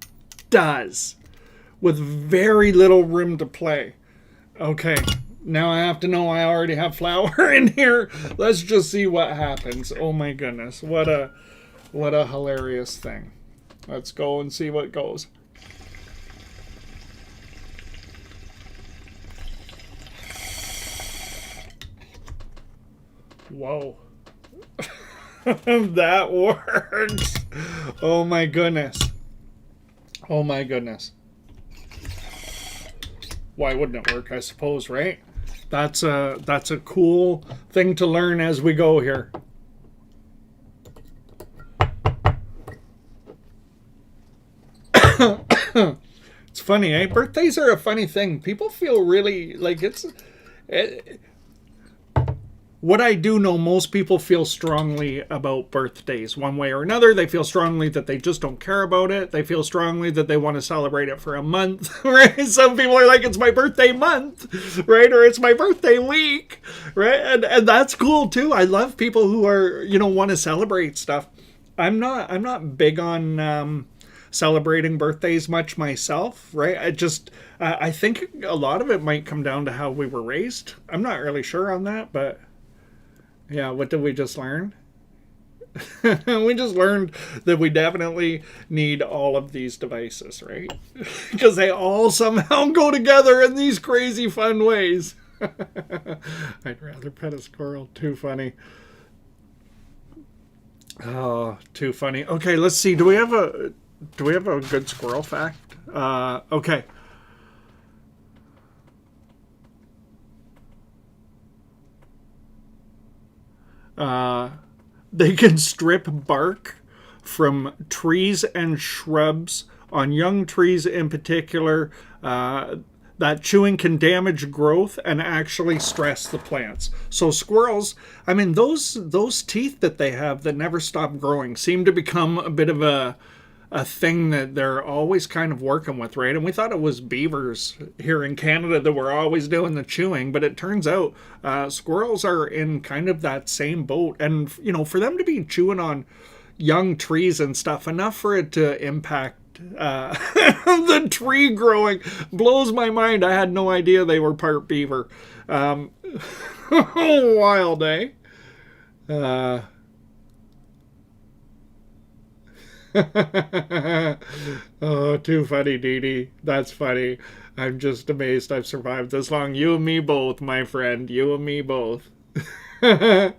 does. With very little room to play. Okay. Now I have to know I already have flour in here. Let's just see what happens. Oh my goodness. What a hilarious thing. Let's go and see what goes. Whoa. That works. Oh my goodness. Oh my goodness. Why wouldn't it work, I suppose, right? That's a cool thing to learn as we go here. It's funny, eh? Birthdays are a funny thing. People feel really like what I do know, most people feel strongly about birthdays one way or another. They feel strongly that they just don't care about it. They feel strongly that they want to celebrate it for a month, right? Some people are like, it's my birthday month, right? Or it's my birthday week, right? And that's cool too. I love people who are, want to celebrate stuff. I'm not big on celebrating birthdays much myself, right? I think a lot of it might come down to how we were raised. I'm not really sure on that, but yeah, what did we just learn? We just learned that we definitely need all of these devices, right? Because they all somehow go together in these crazy fun ways. I'd rather pet a squirrel. Too funny. Oh, too funny. Okay, let's see. Do we have a good squirrel fact? Okay. They can strip bark from trees and shrubs, on young trees in particular. That chewing can damage growth and actually stress the plants. So squirrels, I mean, those teeth that they have that never stop growing seem to become a bit of a thing that they're always kind of working with, right? And we thought it was beavers here in Canada that were always doing the chewing, but it turns out squirrels are in kind of that same boat. And, for them to be chewing on young trees and stuff, enough for it to impact the tree growing, blows my mind. I had no idea they were part beaver. Wild, eh? Oh, too funny, Dee Dee. That's funny. I'm just amazed I've survived this long. You and me both, my friend. You and me both. This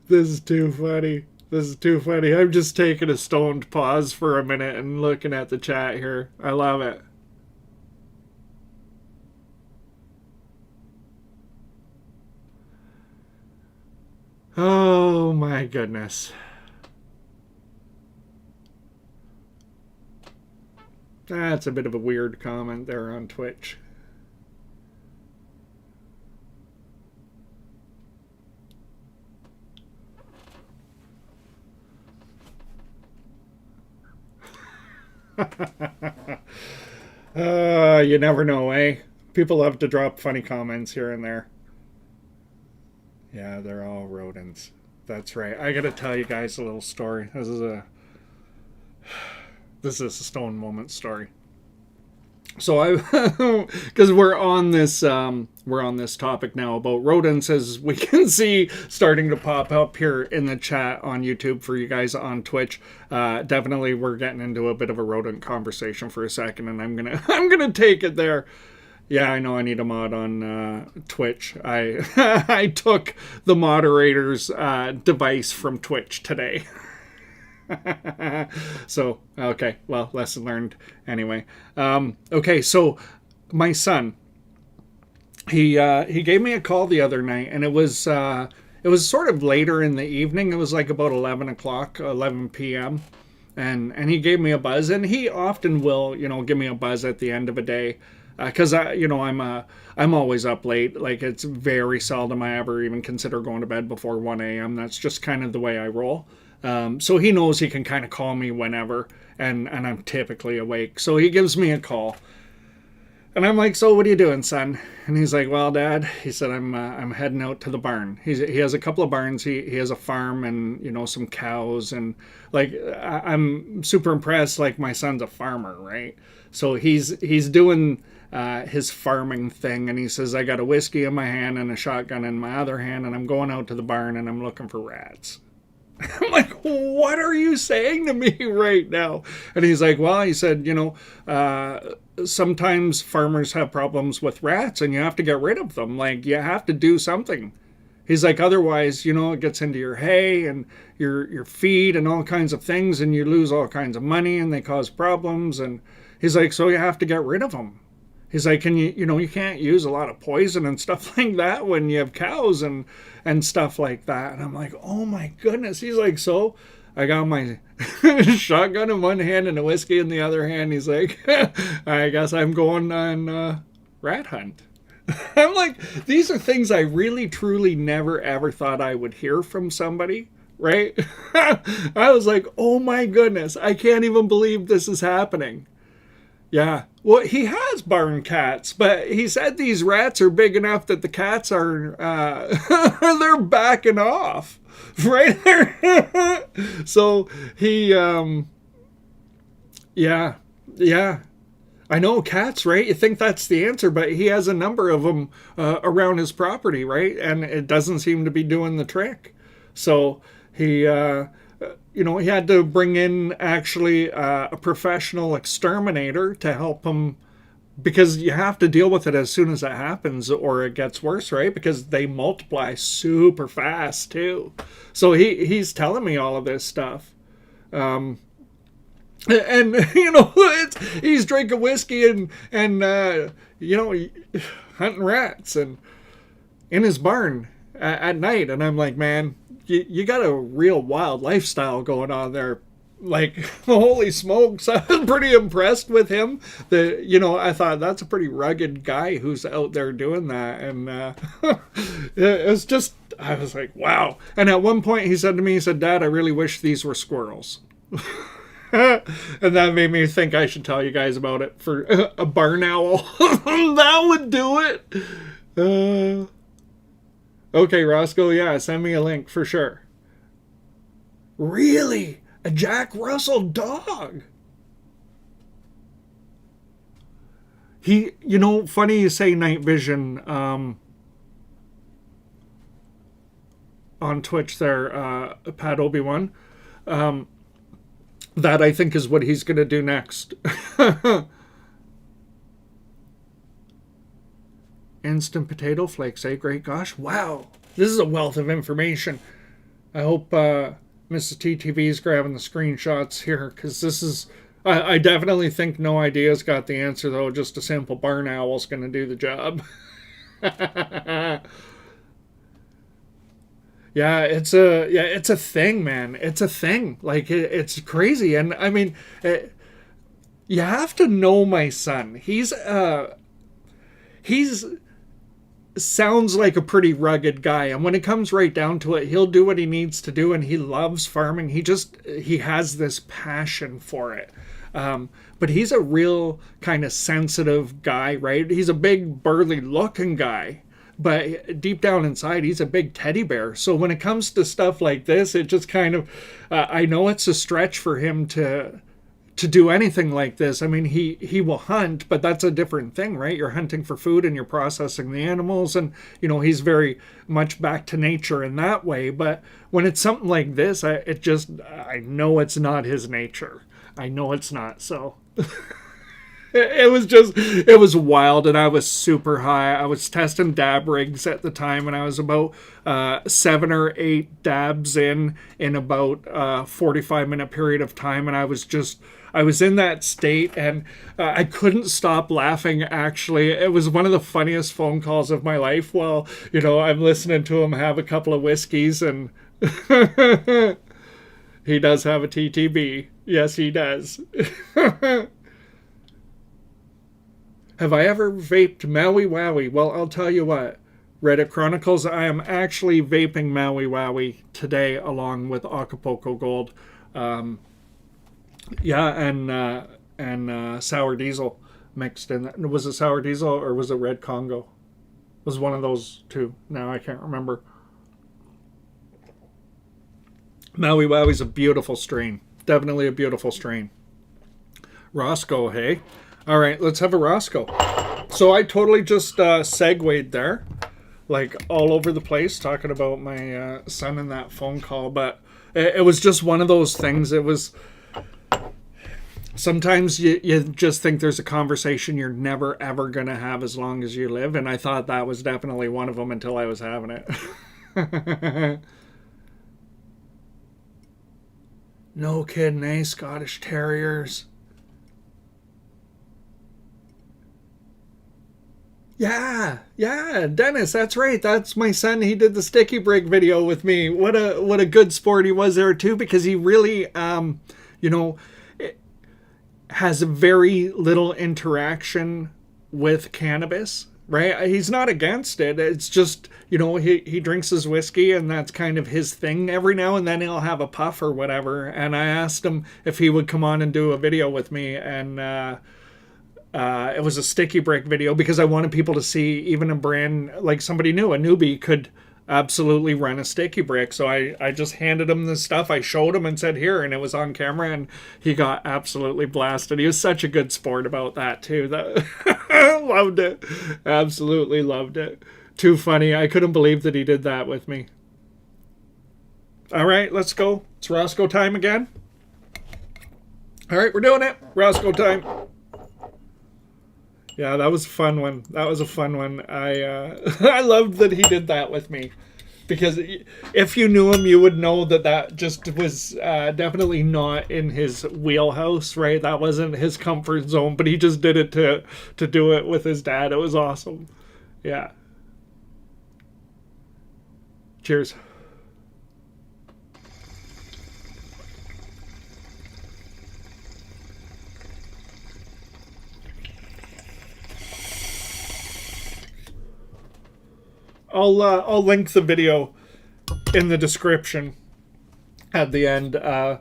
is too funny. This is too funny. I'm just taking a stoned pause for a minute and looking at the chat here. I love it. Oh my goodness. That's a bit of a weird comment there on Twitch. You never know, eh? People love to drop funny comments here and there. Yeah, they're all rodents. That's right. I gotta tell you guys a little story. This is a stone moment story. So because we're on this topic now about rodents, as we can see starting to pop up here in the chat on YouTube for you guys on Twitch. Definitely we're getting into a bit of a rodent conversation for a second, and I'm gonna take it there. Yeah, I know I need a mod on Twitch. I I took the moderator's device from Twitch today. So, okay, well, lesson learned anyway. Okay, so my son, he gave me a call the other night, and it was sort of later in the evening. It was like about 11 o'clock, 11 p.m. And he gave me a buzz, and he often will, give me a buzz at the end of a day, because I'm always up late. Like, it's very seldom I ever even consider going to bed before 1 a.m. That's just kind of the way I roll. So he knows he can kind of call me whenever, and I'm typically awake. So he gives me a call, and I'm like, "So what are you doing, son?" And he's like, "Well, Dad," he said, I'm heading out to the barn. He has a couple of barns. He has a farm and some cows, and like I'm super impressed. Like, my son's a farmer, right? So he's doing his farming thing, and he says, "I got a whiskey in my hand and a shotgun in my other hand, and I'm going out to the barn and I'm looking for rats." I'm like, "What are you saying to me right now?" And he's like, "Well," he said, sometimes farmers have problems with rats and you have to get rid of them. Like, you have to do something." He's like, "Otherwise, it gets into your hay and your feed and all kinds of things, and you lose all kinds of money and they cause problems." And he's like, "So you have to get rid of them." He's like, "And you can't use a lot of poison and stuff like that when you have cows and stuff like that." And I'm like, "Oh my goodness." He's like, "So I got my shotgun in one hand and a whiskey in the other hand." He's like, "I guess I'm going on rat hunt." I'm like, these are things I really, truly never, ever thought I would hear from somebody, right? I was like, "Oh my goodness, I can't even believe this is happening." Yeah. Well, he has barn cats, but he said these rats are big enough that the cats are, they're backing off, right? So yeah, yeah. I know, cats, right? You think that's the answer, but he has a number of them around his property, right? And it doesn't seem to be doing the trick. So he he had to bring in actually a professional exterminator to help him, because you have to deal with it as soon as it happens or it gets worse, right? Because they multiply super fast too. So he's telling me all of this stuff. And he's drinking whiskey and hunting rats and in his barn at night. And I'm like, "Man, you got a real wild lifestyle going on there." Like, holy smokes. I was pretty impressed with him. I thought, that's a pretty rugged guy who's out there doing that. And it was just, I was like, wow. And at one point he said to me, he said, "Dad, I really wish these were squirrels." And that made me think I should tell you guys about it for a barn owl. That would do it. Okay, Roscoe, yeah, send me a link for sure. Really? A Jack Russell dog? Funny you say night vision on Twitch there, Pat Obi-Wan. That, I think, is what he's going to do next. Instant potato flakes, eh? Great gosh. Wow. This is a wealth of information. I hope Mrs. TTB is grabbing the screenshots here, because this is... I definitely think No Idea's got the answer, though. Just a simple barn owl's going to do the job. Yeah, it's a thing, man. It's a thing. Like, it's crazy. And I mean, you have to know my son. He's sounds like a pretty rugged guy, and when it comes right down to it, he'll do what he needs to do, and he loves farming. He has this passion for it. But he's a real kind of sensitive guy, right? He's a big, burly looking guy, but deep down inside, he's a big teddy bear. So when it comes to stuff like this, it just kind of, I know it's a stretch for him to do anything like this. I mean, he will hunt, but that's a different thing, right? You're hunting for food and you're processing the animals, and he's very much back to nature in that way. But when it's something like this, I know it's not his nature. I know it's not. So It was wild, and I was super high. I was testing dab rigs at the time, and I was about 7 or 8 dabs in about 45-minute period of time, and I was in that state, and I couldn't stop laughing, actually. It was one of the funniest phone calls of my life. Well, I'm listening to him have a couple of whiskeys, and he does have a TTB. Yes, he does. Have I ever vaped Maui Wowie? Well, I'll tell you what. Reddit Chronicles, I am actually vaping Maui Wowie today along with Acapulco Gold. Yeah, and Sour Diesel mixed in. Was it Sour Diesel or was it Red Congo? It was one of those two. Now I can't remember. Maui Wowie's a beautiful strain. Definitely a beautiful strain. Roscoe, hey? All right, let's have a Roscoe. So I totally just segued there, like all over the place, talking about my son in that phone call. But it was just one of those things. It was... Sometimes you just think there's a conversation you're never, ever going to have as long as you live. And I thought that was definitely one of them until I was having it. No kidding, eh? Scottish Terriers. Yeah, Dennis, that's right. That's my son. He did the sticky break video with me. What a good sport he was there too, because he really, has very little interaction with cannabis, right? He's not against it. It's just, he drinks his whiskey and that's kind of his thing. Every now and then he'll have a puff or whatever. And I asked him if he would come on and do a video with me. And it was a sticky break video because I wanted people to see even a brand, like somebody new, a newbie could absolutely run a sticky brick. So I just handed him the stuff. I showed him and said, here, and it was on camera, and he got absolutely blasted. He was such a good sport about that too. Loved it. Absolutely loved it. Too funny. I couldn't believe that he did that with me. All right, let's go. It's Roscoe time again. All right, we're doing it. Roscoe time. Yeah, that was a fun one. I loved that he did that with me. Because if you knew him, you would know that just was definitely not in his wheelhouse, right? That wasn't his comfort zone, but he just did it to do it with his dad. It was awesome. Yeah. Cheers. I'll link the video in the description at the end. I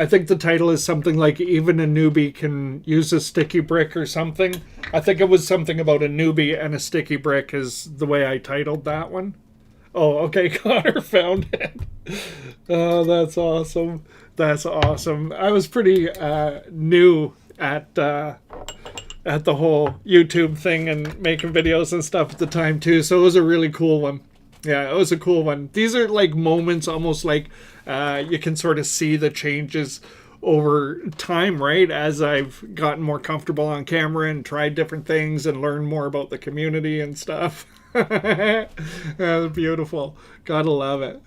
think the title is something like "Even a Newbie Can Use a Sticky Brick" or something. I think it was something about a newbie and a sticky brick is the way I titled that one. Oh, okay, Connor found it. Oh, that's awesome. That's awesome. I was pretty new at the whole YouTube thing and making videos and stuff at the time too, so it was a really cool one. Yeah, it was a cool one. These are like moments, almost like you can sort of see the changes over time, right? As I've gotten more comfortable on camera and tried different things and learned more about the community and stuff. That's beautiful. Gotta love it.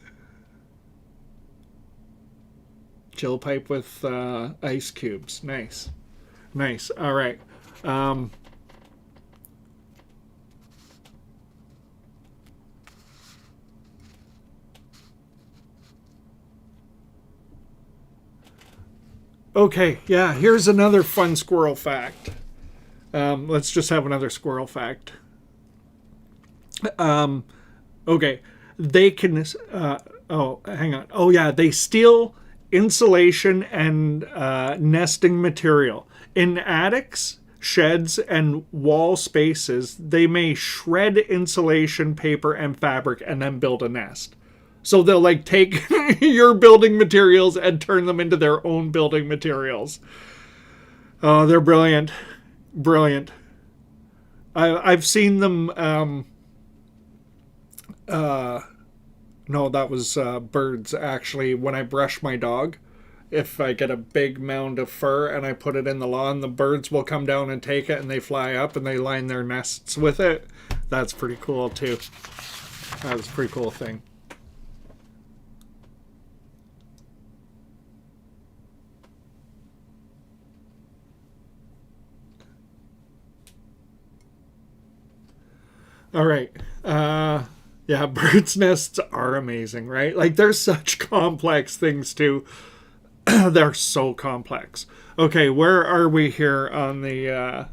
Chill pipe with ice cubes. Nice. Nice. All right. Okay, yeah, here's another fun squirrel fact. Let's just have another squirrel fact. Okay, they can, hang on. Oh yeah, they steal insulation and nesting material. In attics, sheds, and wall spaces, they may shred insulation, paper, and fabric and then build a nest. So they'll like take your building materials and turn them into their own building materials. Oh, they're brilliant. Brilliant. I've seen them, no, that was birds actually, when I brush my dog. if I get a big mound of fur and I put it in the lawn, the birds will come down and take it, and they fly up and they line their nests with it. That's pretty cool too. That's a pretty cool thing. All right. Yeah, birds' nests are amazing, right? Like, they're such complex things too. They're so complex. Okay, where are we here on the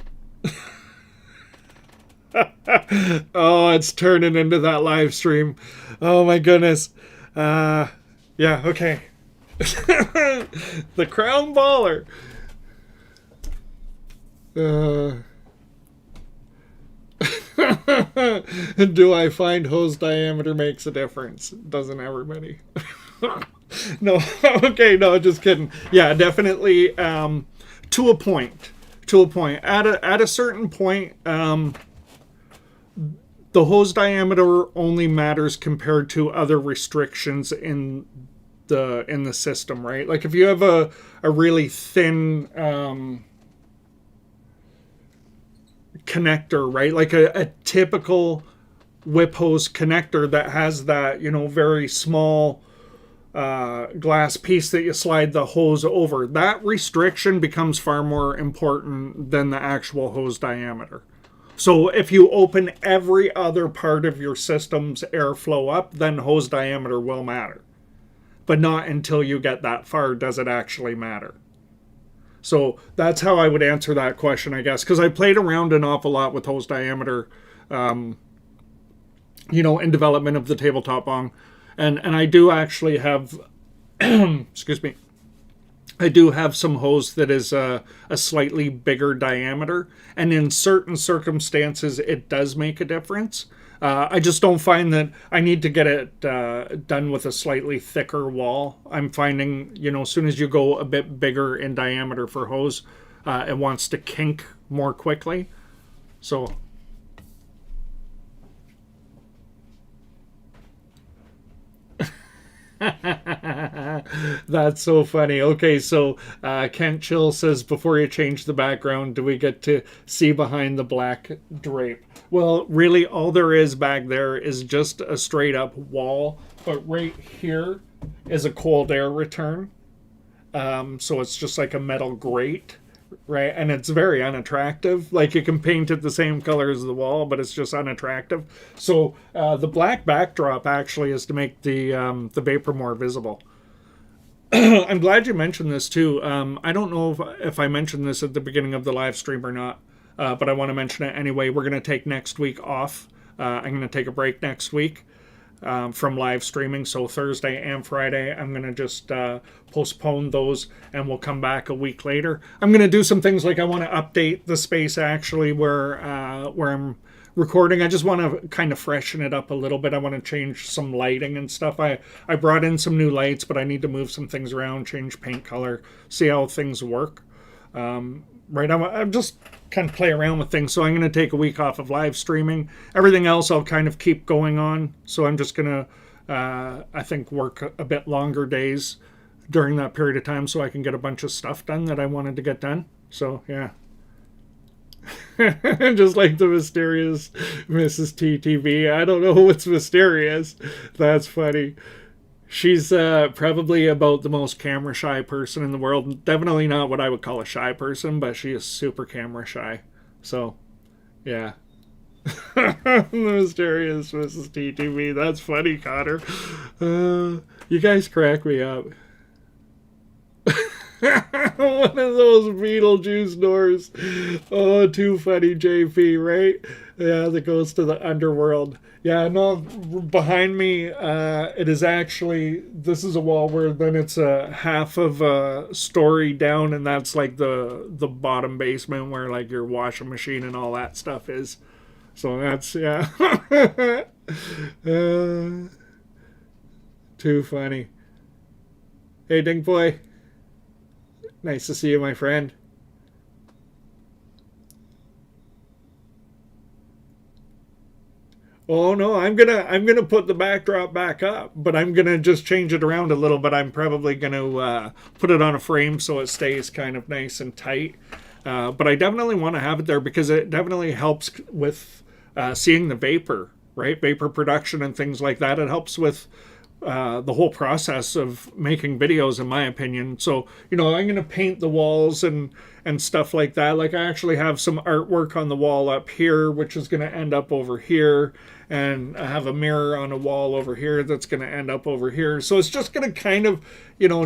oh, it's turning into that live stream. Oh my goodness. Yeah, okay. The Crown Baller. Do I find hose diameter makes a difference? Doesn't everybody? No, okay, no, just kidding. Yeah, definitely. To a point. To a point. At a certain point, the hose diameter only matters compared to other restrictions in the system, right? Like if you have a really thin connector, right? Like a typical whip hose connector that has that, very small glass piece that you slide the hose over. That restriction becomes far more important than the actual hose diameter. So if you open every other part of your system's airflow up, then hose diameter will matter. But not until you get that far does it actually matter. So that's how I would answer that question, I guess, because I played around an awful lot with hose diameter, in development of the tabletop bong. And I do actually have, excuse me, I do have some hose that is a slightly bigger diameter. And in certain circumstances, it does make a difference. I just don't find that I need to get it done with a slightly thicker wall. I'm finding, as soon as you go a bit bigger in diameter for hose, it wants to kink more quickly. So that's so funny. Okay, so Kent Chill says, before you change the background, do we get to see behind the black drape? Well, really, all there is back there is just a straight up wall, but right here is a cold air return. So it's just like a metal grate, right? And it's very unattractive. Like you can paint it the same color as the wall, but it's just unattractive. So the black backdrop actually is to make the vapor more visible. I'm glad you mentioned this too. I don't know if I mentioned this at the beginning of the live stream or not, but I want to mention it anyway. We're going to take next week off. I'm going to take a break next week from live streaming. So Thursday and Friday, I'm going to just postpone those and we'll come back a week later. I'm going to do some things like I want to update the space actually where I'm recording. I just want to kind of freshen it up a little bit. I want to change some lighting and stuff. I brought in some new lights, but I need to move some things around, change paint color, see how things work. Right, I'm just kind of play around with things. So I'm going to take a week off of live streaming. Everything else I'll kind of keep going on. So I'm just going to, I think, work a bit longer days during that period of time so I can get a bunch of stuff done that I wanted to get done. So, yeah. Just like the mysterious Mrs. TTB. I don't know what's mysterious. That's funny. She's probably about the most camera shy person in the world. Definitely not what I would call a shy person, but she is super camera shy. So, yeah. The mysterious Mrs. TTV. That's funny, Connor. You guys crack me up. One of those Beetlejuice doors. Oh, too funny, JP, right? Yeah, that goes to the underworld. Yeah, no, behind me, it is actually, this is a wall where then it's a half of a story down, and that's like the bottom basement where like your washing machine and all that stuff is. So that's, yeah. Too funny. Hey, Dink Boy. Nice to see you, my friend. Oh no, I'm gonna put the backdrop back up, but I'm gonna just change it around a little. But I'm probably gonna put it on a frame so it stays kind of nice and tight. But I definitely want to have it there because it definitely helps with seeing the vapor, right? Vapor production and things like that. It helps with the whole process of making videos, in my opinion. So, I'm going to paint the walls and stuff like that. Like, I actually have some artwork on the wall up here, which is going to end up over here. And I have a mirror on a wall over here that's going to end up over here. So it's just going to kind of,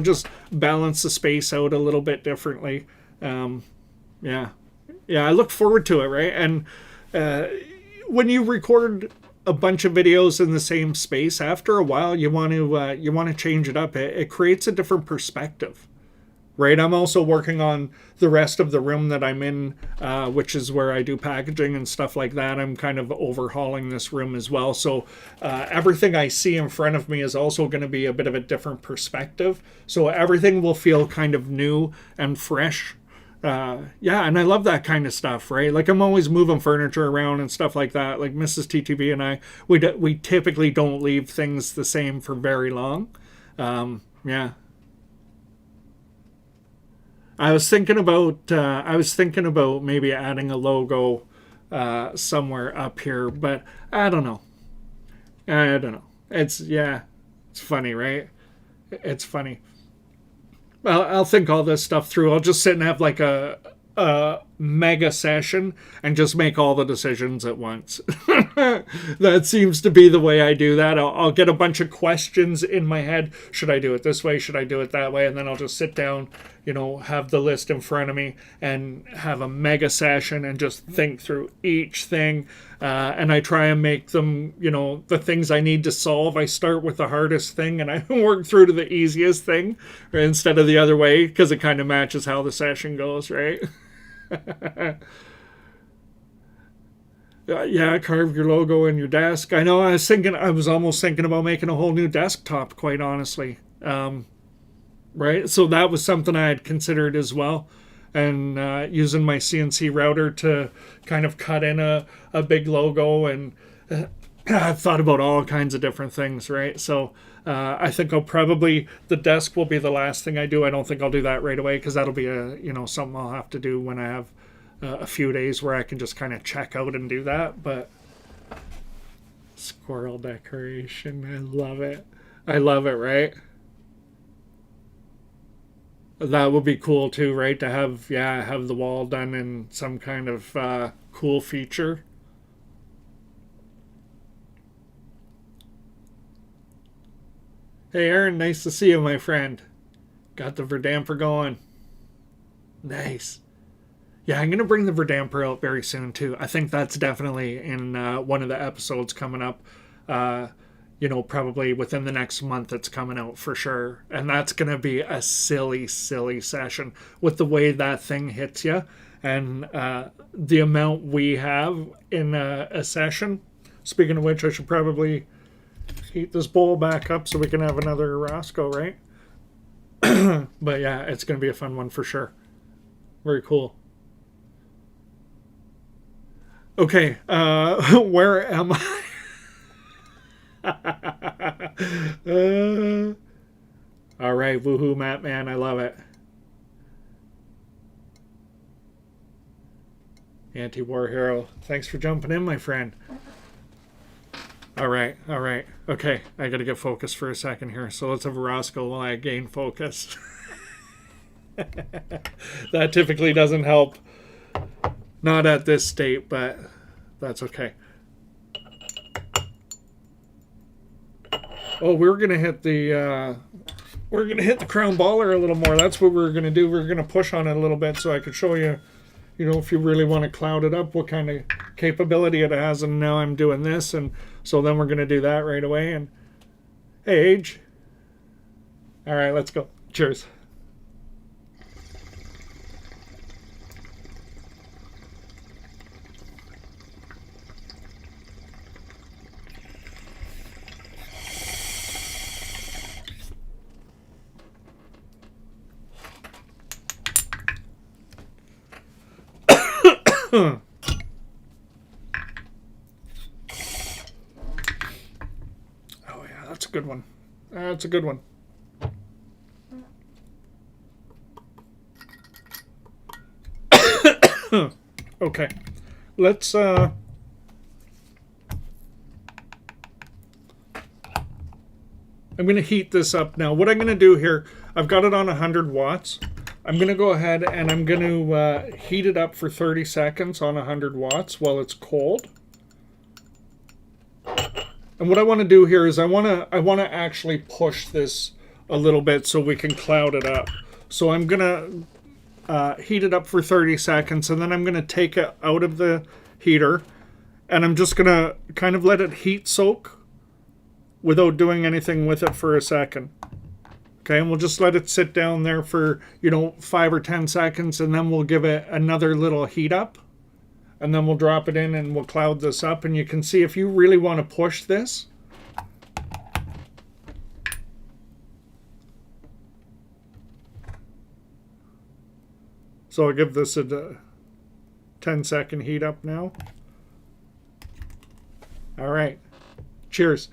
just balance the space out a little bit differently. Yeah. Yeah, I look forward to it, right? And when you record a bunch of videos in the same space, after a while you want to change it up. It creates a different perspective, right? I'm also working on the rest of the room that I'm in, which is where I do packaging and stuff like that. I'm kind of overhauling this room as well, so everything I see in front of me is also going to be a bit of a different perspective, so everything will feel kind of new and fresh. Yeah, and I love that kind of stuff, right? Like, I'm always moving furniture around and stuff like that. Like, Mrs. TTB and I, we typically don't leave things the same for very long. Yeah. I was thinking about maybe adding a logo somewhere up here, but I don't know. It's funny, right? It's funny. I'll think all this stuff through. I'll just sit and have like a mega session and just make all the decisions at once. That seems to be the way I do that. I'll get a bunch of questions in my head. Should I do it this way? Should I do it that way? And then I'll just sit down, have the list in front of me and have a mega session and just think through each thing. And I try and make them, the things I need to solve. I start with the hardest thing and I work through to the easiest thing instead of the other way, because it kind of matches how the session goes, right? Yeah, carve your logo in your desk. I know. I was almost thinking about making a whole new desktop, quite honestly. Right, so that was something I had considered as well, and using my CNC router to kind of cut in a big logo, and I've thought about all kinds of different things, right? So I think the desk will be the last thing I do. I don't think I'll do that right away, because that'll be something I'll have to do when I have a few days where I can just kind of check out and do that. But squirrel decoration, I love it, right? That would be cool too, right? To have the wall done in some kind of cool feature. Hey Aaron, nice to see you, my friend. Got the verdamper going. Nice. Yeah, I'm gonna bring the verdamper out very soon too. I think that's definitely in one of the episodes coming up. Probably within the next month it's coming out for sure. And that's going to be a silly, silly session with the way that thing hits you and the amount we have in a session. Speaking of which, I should probably heat this bowl back up so we can have another Roscoe, right? But yeah, it's going to be a fun one for sure. Very cool. Okay, where am I? All right, woohoo, Matt, man, I love it. Anti-war hero, thanks for jumping in, my friend. All right, okay, I gotta get focused for a second here, so let's have a Roscoe while I gain focus. That typically doesn't help, not at this state, but that's okay. Oh, we're gonna hit the crown baller a little more. That's what we're gonna do. We're gonna push on it a little bit so I could show you, if you really want to cloud it up, what kind of capability it has. And now I'm doing this, and so then we're gonna do that right away. And hey, Age. All right, let's go. Cheers. good one. That's a good one. Okay. Let's I'm going to heat this up now. What I'm going to do here, I've got it on 100 watts. I'm going to go ahead and I'm going to heat it up for 30 seconds on 100 watts while it's cold. And what I want to do here is I want to actually push this a little bit so we can cloud it up. So I'm going to heat it up for 30 seconds, and then I'm going to take it out of the heater, and I'm just going to kind of let it heat soak without doing anything with it for a second. Okay, and we'll just let it sit down there for, 5 or 10 seconds, and then we'll give it another little heat up, and then we'll drop it in and we'll cloud this up. And you can see if you really want to push this, so I'll give this a 10-second heat up now. All right. Cheers.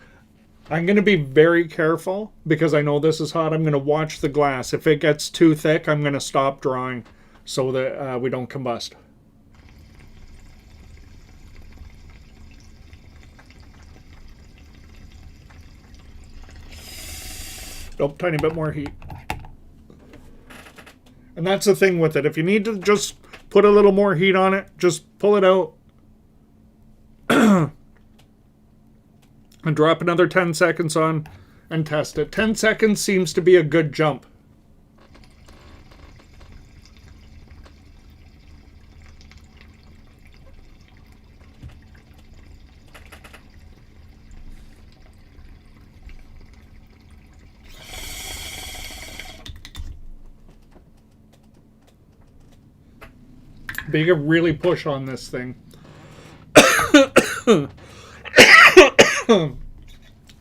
I'm going to be very careful because I know this is hot. I'm going to watch the glass. If it gets too thick, I'm going to stop drawing so that we don't combust. Oh, tiny bit more heat. And that's the thing with it. If you need to just put a little more heat on it, just pull it out and drop another 10 seconds on and test it. 10 seconds seems to be a good jump. But you can really push on this thing.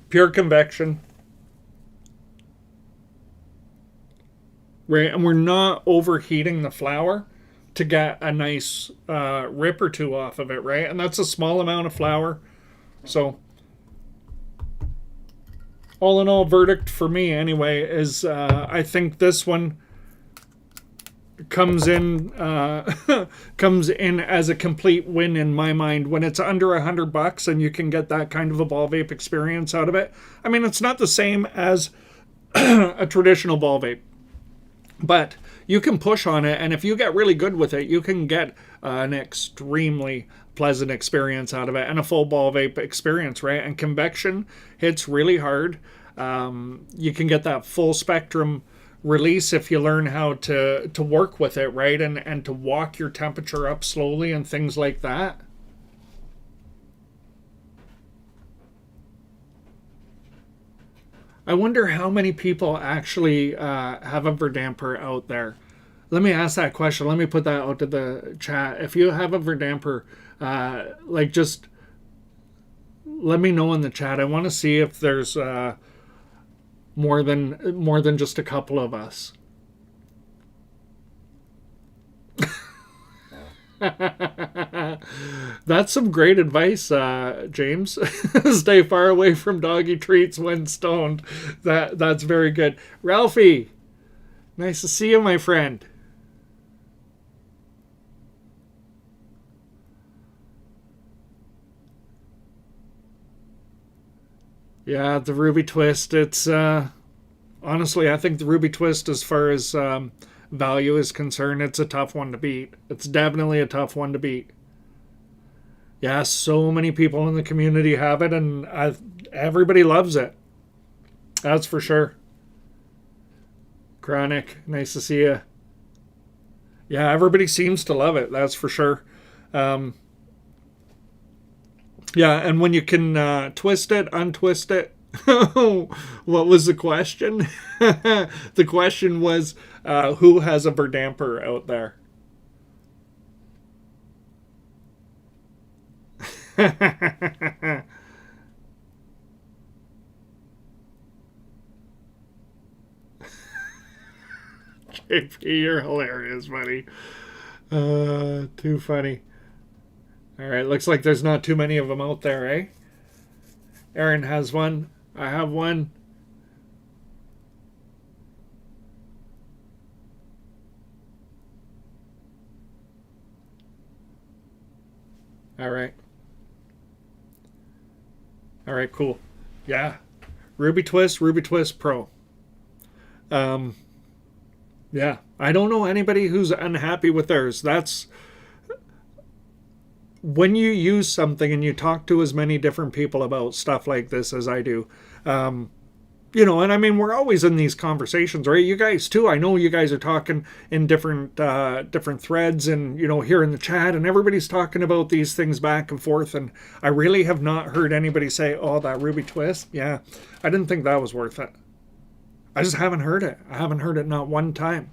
Pure convection. Right, and we're not overheating the flour to get a nice rip or two off of it, right? And that's a small amount of flour. So, all in all, verdict for me anyway is I think this one comes in as a complete win in my mind when it's under $100 and you can get that kind of a ball vape experience out of it. I mean, it's not the same as a traditional ball vape, but you can push on it, and if you get really good with it, you can get an extremely pleasant experience out of it and a full ball vape experience, right? And convection hits really hard. You can get that full spectrum release if you learn how to work with it, right? And to walk your temperature up slowly and things like that. I wonder how many people actually have a verdamper out there. Let me ask that question. Let me put that out to the chat. If you have a verdamper, just let me know in the chat. I want to see if there's more than just a couple of us. That's some great advice, James. Stay far away from doggy treats when stoned. That's very good. Ralphie, nice to see you, my friend. Yeah, the Ruby Twist. It's honestly, I think the Ruby Twist, as far as value is concerned, it's a tough one to beat. It's definitely a tough one to beat. Yeah, so many people in the community have it, and everybody loves it. That's for sure. Chronic, nice to see you. Yeah, everybody seems to love it. That's for sure. Yeah, and when you can twist it, untwist it. What was the question? The question was, who has a verdamper out there? JP, you're hilarious, buddy. Too funny. All right, looks like there's not too many of them out there, eh? Aaron has one. I have one. All right. All right, cool. Yeah. Ruby Twist Pro. Um, yeah. I don't know anybody who's unhappy with theirs. That's when you use something and you talk to as many different people about stuff like this as I do. Um, and I mean, we're always in these conversations, right? You guys too. I know you guys are talking in different threads, and here in the chat, and everybody's talking about these things back and forth. And I really have not heard anybody say, "Oh, that Ruby Twist, yeah, I didn't think that was worth it." I just haven't heard it. I haven't heard it not one time.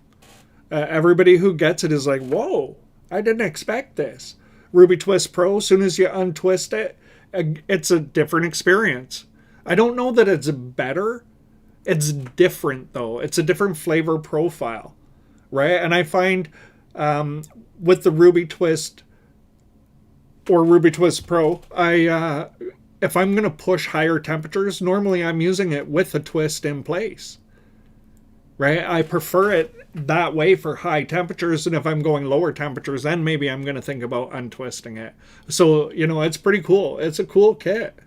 Everybody who gets it is like, "Whoa, I didn't expect this." Ruby Twist Pro. As soon as you untwist it, it's a different experience. I don't know that it's better. It's different, though. It's a different flavor profile, right? And I find with the Ruby Twist or Ruby Twist Pro, if I'm going to push higher temperatures, normally I'm using it with a twist in place, right? I prefer it that way for high temperatures, and if I'm going lower temperatures, then maybe I'm going to think about untwisting it. So, it's pretty cool. It's a cool kit.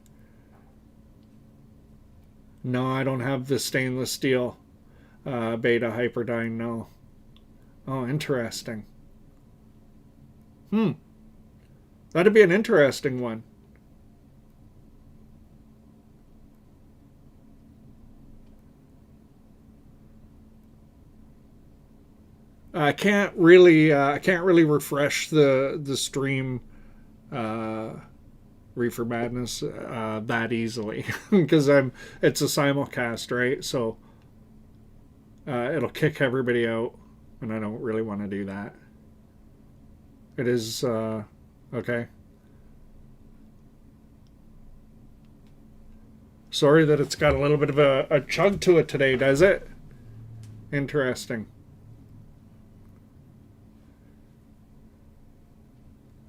No, I don't have the stainless steel beta hyperdyne, no. Oh, interesting. That'd be an interesting one. I can't really refresh the stream Reefer Madness that easily because it's a simulcast, right? So it'll kick everybody out, and I don't really want to do that. It is okay. Sorry that it's got a little bit of a chug to it today, does it? Interesting.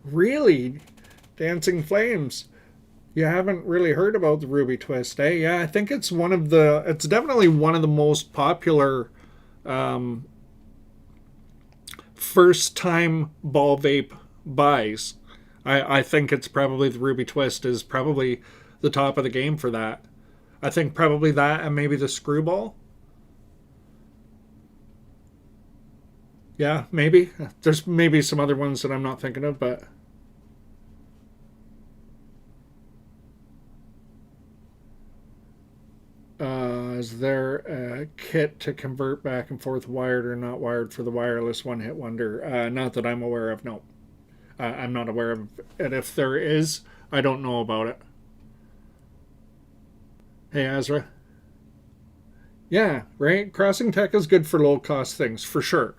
Really? Dancing Flames. You haven't really heard about the Ruby Twist, eh? Yeah, I think it's definitely one of the most popular first time ball vape buys. I think it's probably the Ruby Twist is probably the top of the game for that. I think probably that and maybe the Screwball. Yeah, maybe. There's maybe some other ones that I'm not thinking of, but is there a kit to convert back and forth wired or not wired for the wireless one-hit wonder? Not that I'm aware of, no. I'm not aware of it. If there is, I don't know about it. Hey, Azra. Yeah, right? Crossing Tech is good for low-cost things, for sure.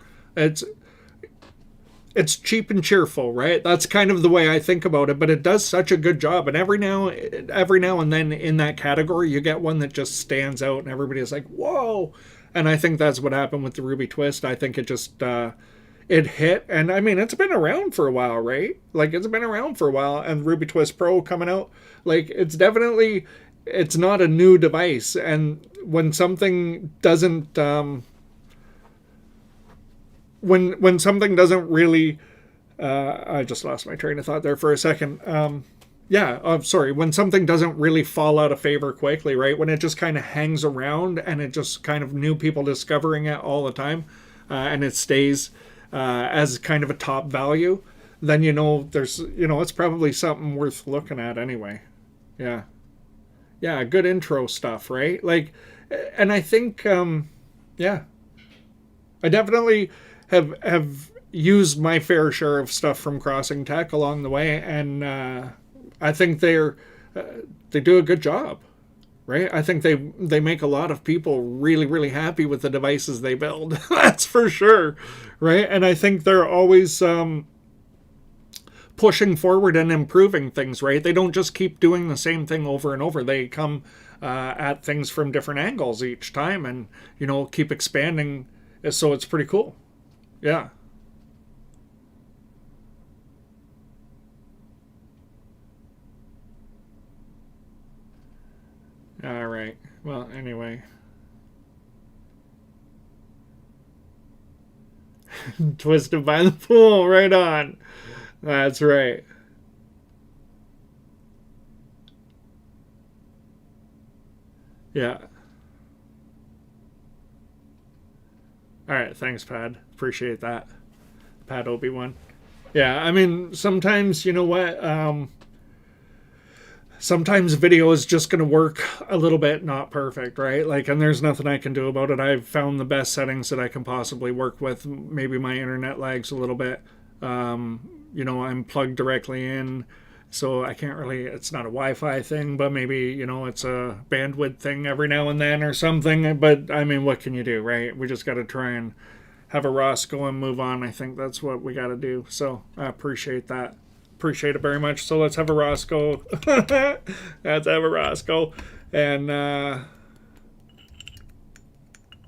It's cheap and cheerful, right? That's kind of the way I think about it, but it does such a good job. And every now and then in that category, you get one that just stands out and everybody is like, whoa. And I think that's what happened with the Ruby Twist. I think it just, it hit. And I mean, it's been around for a while, right? Like, it's been around for a while. And Ruby Twist Pro coming out, like, it's not a new device. And when something doesn't, when something doesn't really I just lost my train of thought there for a second. Sorry, when something doesn't really fall out of favor quickly, right? When it just kind of hangs around and it just kind of new people discovering it all the time, and it stays as kind of a top value, then there's it's probably something worth looking at anyway. Yeah, good intro stuff, right? Like, and I think I definitely have used my fair share of stuff from Crossing Tech along the way, and I think they do a good job, right? I think they make a lot of people really, really happy with the devices they build. That's for sure, right? And I think they're always pushing forward and improving things, right? They don't just keep doing the same thing over and over. They come at things from different angles each time, and keep expanding. So it's pretty cool. Yeah. All right. Well, anyway. Twisted by the pool, right on. That's right. Yeah. All right. Thanks, Pad. Appreciate that. Pad Obi-Wan. Yeah. I mean, sometimes, you know what? Sometimes video is just going to work a little bit not perfect, right? Like, and there's nothing I can do about it. I've found the best settings that I can possibly work with. Maybe my internet lags a little bit. You know, I'm plugged directly in, so I can't really, it's not a Wi-Fi thing, but maybe, you know, it's a bandwidth thing every now and then or something. But I mean, what can you do, right? We just got to try and have a Roscoe and move on. I think that's what we got to do. So I appreciate that. Appreciate it very much. So let's have a Roscoe. Let's have a Roscoe. And I'm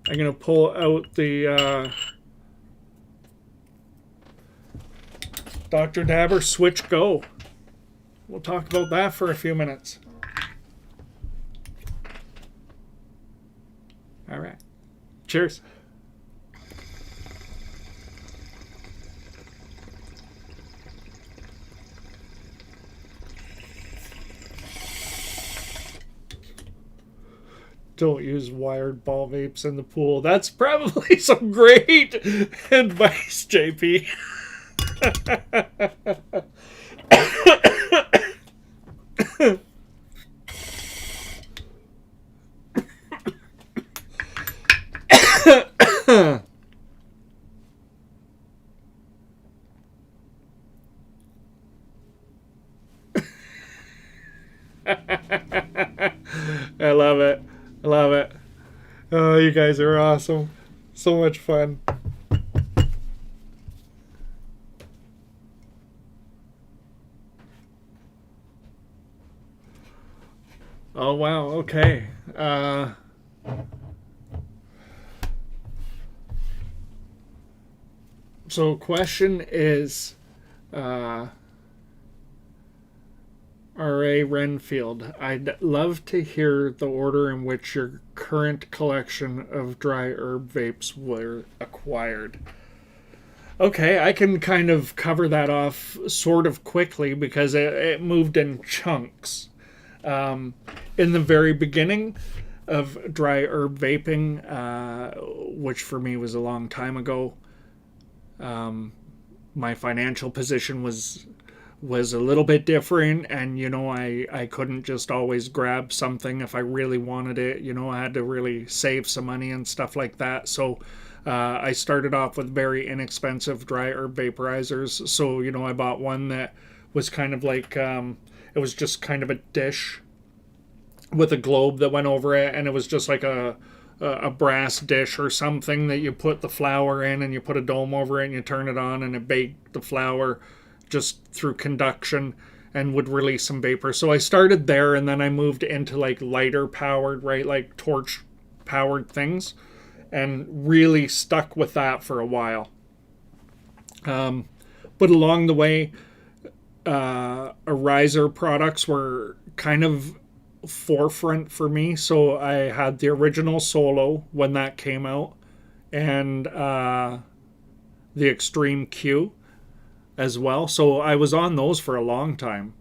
going to pull out the Dr. Dabber Switch Go. We'll talk about that for a few minutes. All right. Cheers. Don't use wired ball vapes in the pool. That's probably some great advice, JP. I love it. I love it. Oh, you guys are awesome. So much fun. Oh, wow. Okay. So question is, R.A. Renfield, I'd love to hear the order in which your current collection of dry herb vapes were acquired. Okay, I can kind of cover that off sort of quickly because it moved in chunks. In the very beginning of dry herb vaping, which for me was a long time ago, my financial position was a little bit different, and you know, I couldn't just always grab something if I really wanted it. You know, I had to really save some money and stuff like that. So I started off with very inexpensive dry herb vaporizers. So, you know, I bought one that was kind of like it was just kind of a dish with a globe that went over it, and it was just like a brass dish or something that you put the flour in, and you put a dome over it and you turn it on, and it baked the flour just through conduction and would release some vapor. So I started there, and then I moved into like lighter powered, right, like torch powered things, and really stuck with that for a while. But along the way, riser products were kind of forefront for me. So I had the original Solo when that came out, and the Extreme Q as well. So I was on those for a long time,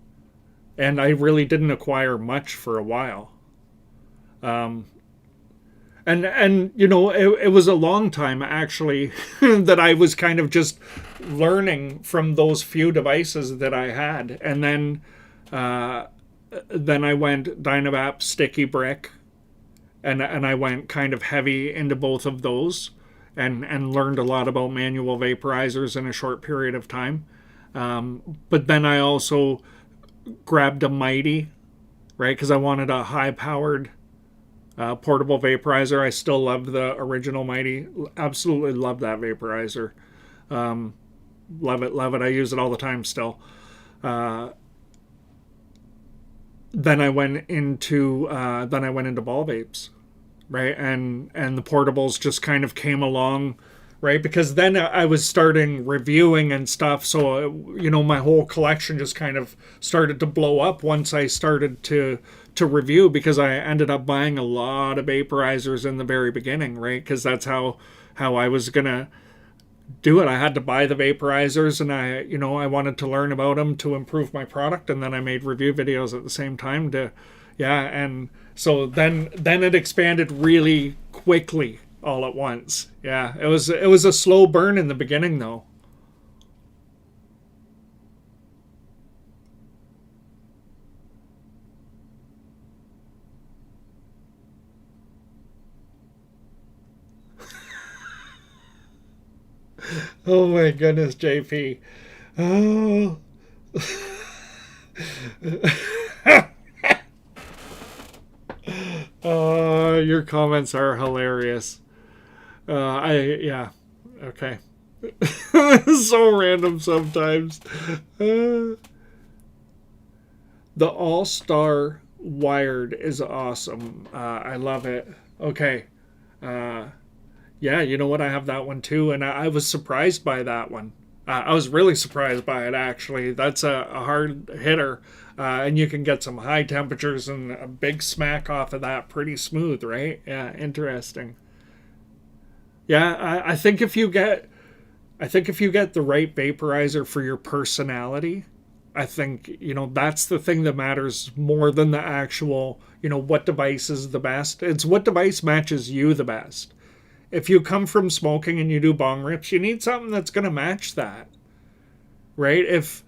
and I really didn't acquire much for a while. And you know, it was a long time actually that I was kind of just learning from those few devices that I had. And then I went Dynavap Sticky Brick, and I went kind of heavy into both of those, and learned a lot about manual vaporizers in a short period of time. But then I also grabbed a Mighty, right? Because I wanted a high-powered portable vaporizer. I still love the original Mighty. Absolutely love that vaporizer. Love it, love it. I use it all the time still. Then I went into ball vapes, right? And the portables just kind of came along, right? Because then I was starting reviewing and stuff, so you know, my whole collection just kind of started to blow up once I started to review, because I ended up buying a lot of vaporizers in the very beginning, right? Because that's how I was gonna do it. I had to buy the vaporizers, and I wanted to learn about them to improve my product, and then I made review videos at the same time to, Yeah, and so then it expanded really quickly all at once. Yeah, it was a slow burn in the beginning though. Oh my goodness, JP. Oh. Your comments are hilarious. Yeah. Okay. So random sometimes. The All Star Wired is awesome. I love it. Okay. Yeah, you know what? I have that one too, and I was surprised by that one. I was really surprised by it, actually. That's a hard hitter, and you can get some high temperatures and a big smack off of that pretty smooth, right? Yeah, interesting. Yeah, I think if you get the right vaporizer for your personality, I think, that's the thing that matters more than the actual, what device is the best. It's what device matches you the best. If you come from smoking and you do bong rips, you need something that's going to match that, right? If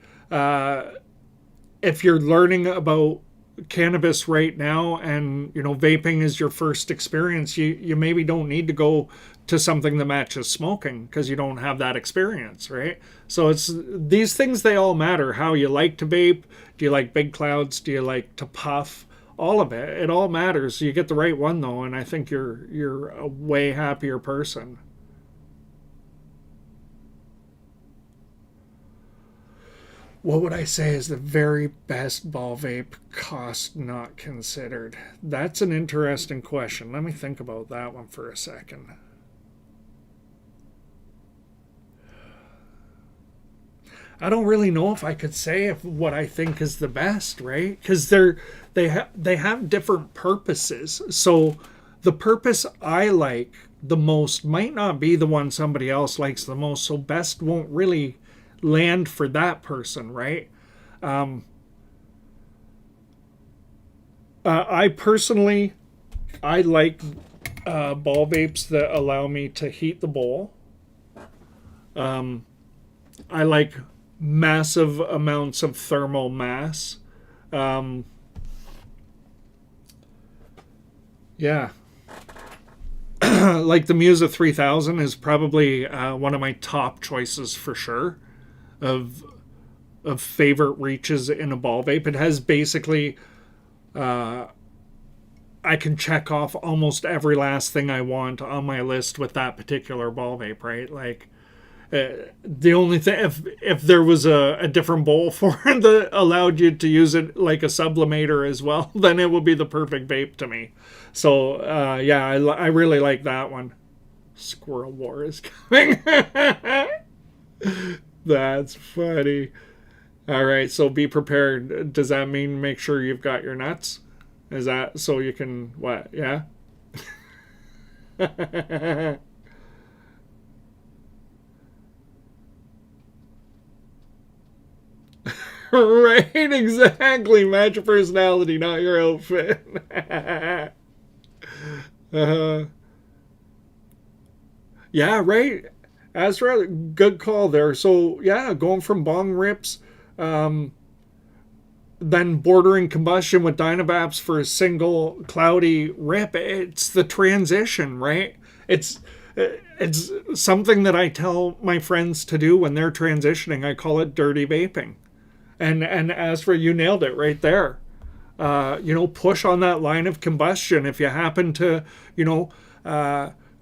you're learning about cannabis right now and vaping is your first experience, you maybe don't need to go to something that matches smoking because you don't have that experience, right? So it's these things, they all matter. How you like to vape, do you like big clouds, do you like to puff, all of it all matters. You get the right one though, and I think you're a way happier person. What would I say is the very best ball vape, cost not considered? That's an interesting question. Let me think about that one for a second. I don't really know if I could say if what I think is the best, right? Because they have different purposes. So the purpose I like the most might not be the one somebody else likes the most. So best won't really land for that person, right? I personally, I like ball vapes that allow me to heat the bowl. I like massive amounts of thermal mass. Yeah. Like the Musa 3000 is probably one of my top choices for sure of favorite reaches in a ball vape. It has basically I can check off almost every last thing I want on my list with that particular ball vape, right? Like the only thing, if there was a different bowl for it that allowed you to use it like a sublimator as well, then it would be the perfect vape to me. So yeah, I really like that one. Squirrel War is coming. That's funny. All right, so be prepared. Does that mean make sure you've got your nuts? Is that so you can what? Yeah. Right, exactly. Match your personality, not your outfit. uh, yeah, right. Azra, good call there. So yeah, going from bong rips, then bordering combustion with Dynavaps for a single cloudy rip. It's the transition, right? It's something that I tell my friends to do when they're transitioning. I call it dirty vaping. And as for you, nailed it right there. Push on that line of combustion. If you happen to,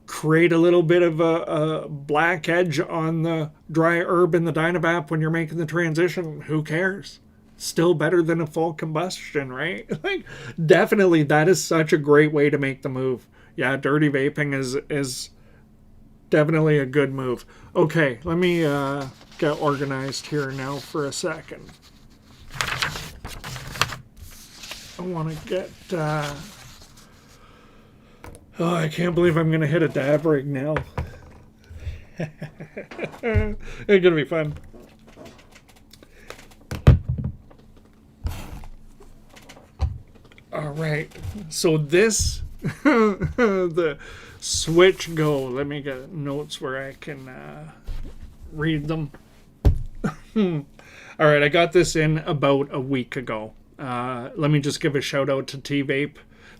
create a little bit of a black edge on the dry herb in the Dynavap when you're making the transition, who cares? Still better than a full combustion, right? Like, definitely, that is such a great way to make the move. Yeah, dirty vaping is definitely a good move. Okay, let me get organized here now for a second. I want to get... Oh, I can't believe I'm going to hit a dab rig now. It's going to be fun. All All right. So this, the Switch Go. Let me get notes where I can read them. All right, I got this in about a week ago. Let me just give a shout out to TVape.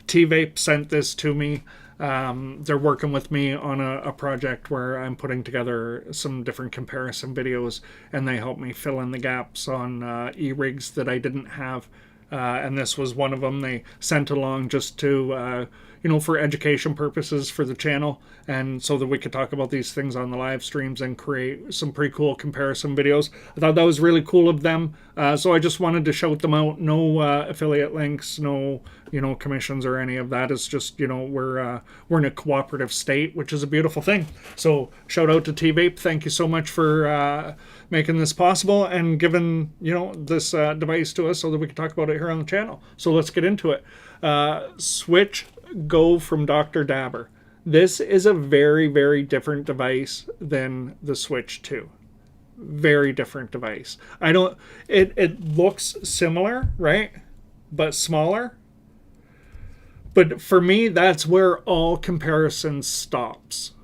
TVape sent this to me. They're working with me on a project where I'm putting together some different comparison videos, and they helped me fill in the gaps on e-rigs that I didn't have. And this was one of them they sent along just to, for education purposes for the channel, and so that we could talk about these things on the live streams and create some pretty cool comparison videos. I thought that was really cool of them, so I just wanted to shout them out. No affiliate links, no commissions or any of that. It's just we're in a cooperative state, which is a beautiful thing. So shout out to TVape. Thank you so much for making this possible and giving this device to us so that we can talk about it here on the channel. So let's get into it. Switch Go from Dr. Dabber. This is a very, very different device than the Switch 2. Very different device. It looks similar, right? But smaller. But for me, that's where all comparison stops.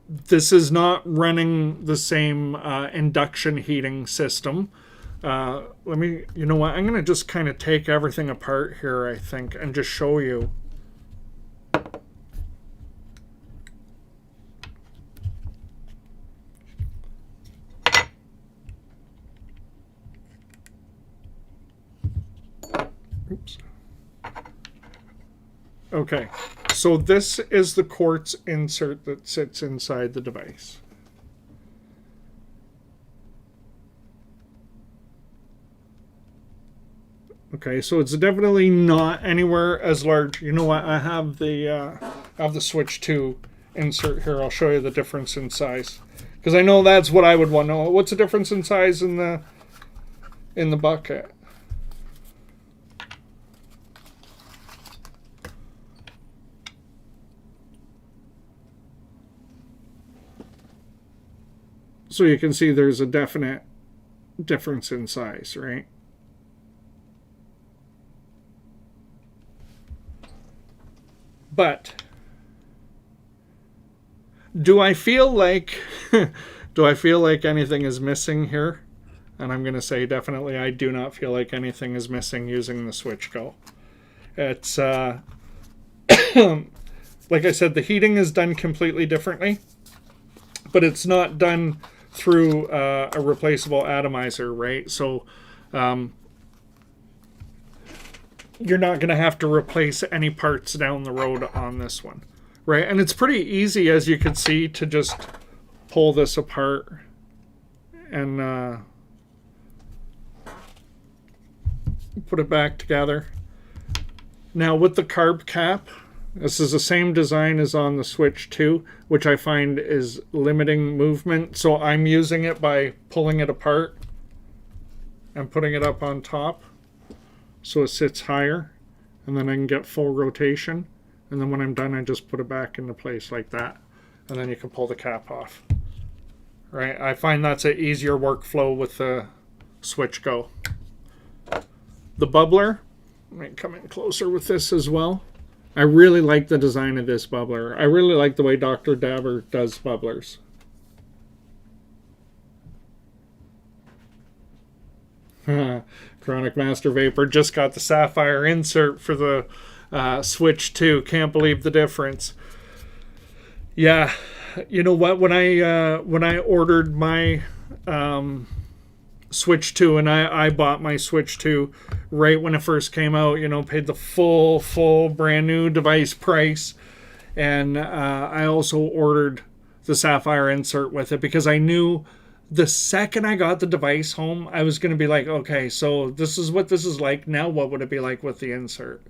This is not running the same induction heating system. Let me, I'm going to just kind of take everything apart here, I think, and just show you. Oops. Okay, so this is the quartz insert that sits inside the device. Okay, so it's definitely not anywhere as large. You know what? I have the Switch 2 insert here. I'll show you the difference in size, because I know that's what I would want to know. What's the difference in size in the bucket? So you can see there's a definite difference in size, right? But do I feel like anything is missing here? And I'm going to say definitely I do not feel like anything is missing using the Switch Go. It's like I said, the heating is done completely differently, but it's not done through a replaceable atomizer, right? So you're not going to have to replace any parts down the road on this one, right? And it's pretty easy, as you can see, to just pull this apart and put it back together. Now with the carb cap, this is the same design as on the Switch 2, which I find is limiting movement. So I'm using it by pulling it apart and putting it up on top so it sits higher, and then I can get full rotation. And then when I'm done, I just put it back into place like that. And then you can pull the cap off. Right? I find that's an easier workflow with the Switch Go. The bubbler, let me come in closer with this as well. I really like the design of this bubbler. I really like the way Dr. Dabber does bubblers. Chronic Master Vapor just got the sapphire insert for the Switch 2. Can't believe the difference. Yeah, you know what? When I ordered my Switch 2, and I bought my Switch 2 right when it first came out, paid the full brand new device price, and I also ordered the sapphire insert with it because I knew the second I got the device home, I was going to be like, okay, so this is what this is like. Now what would it be like with the insert?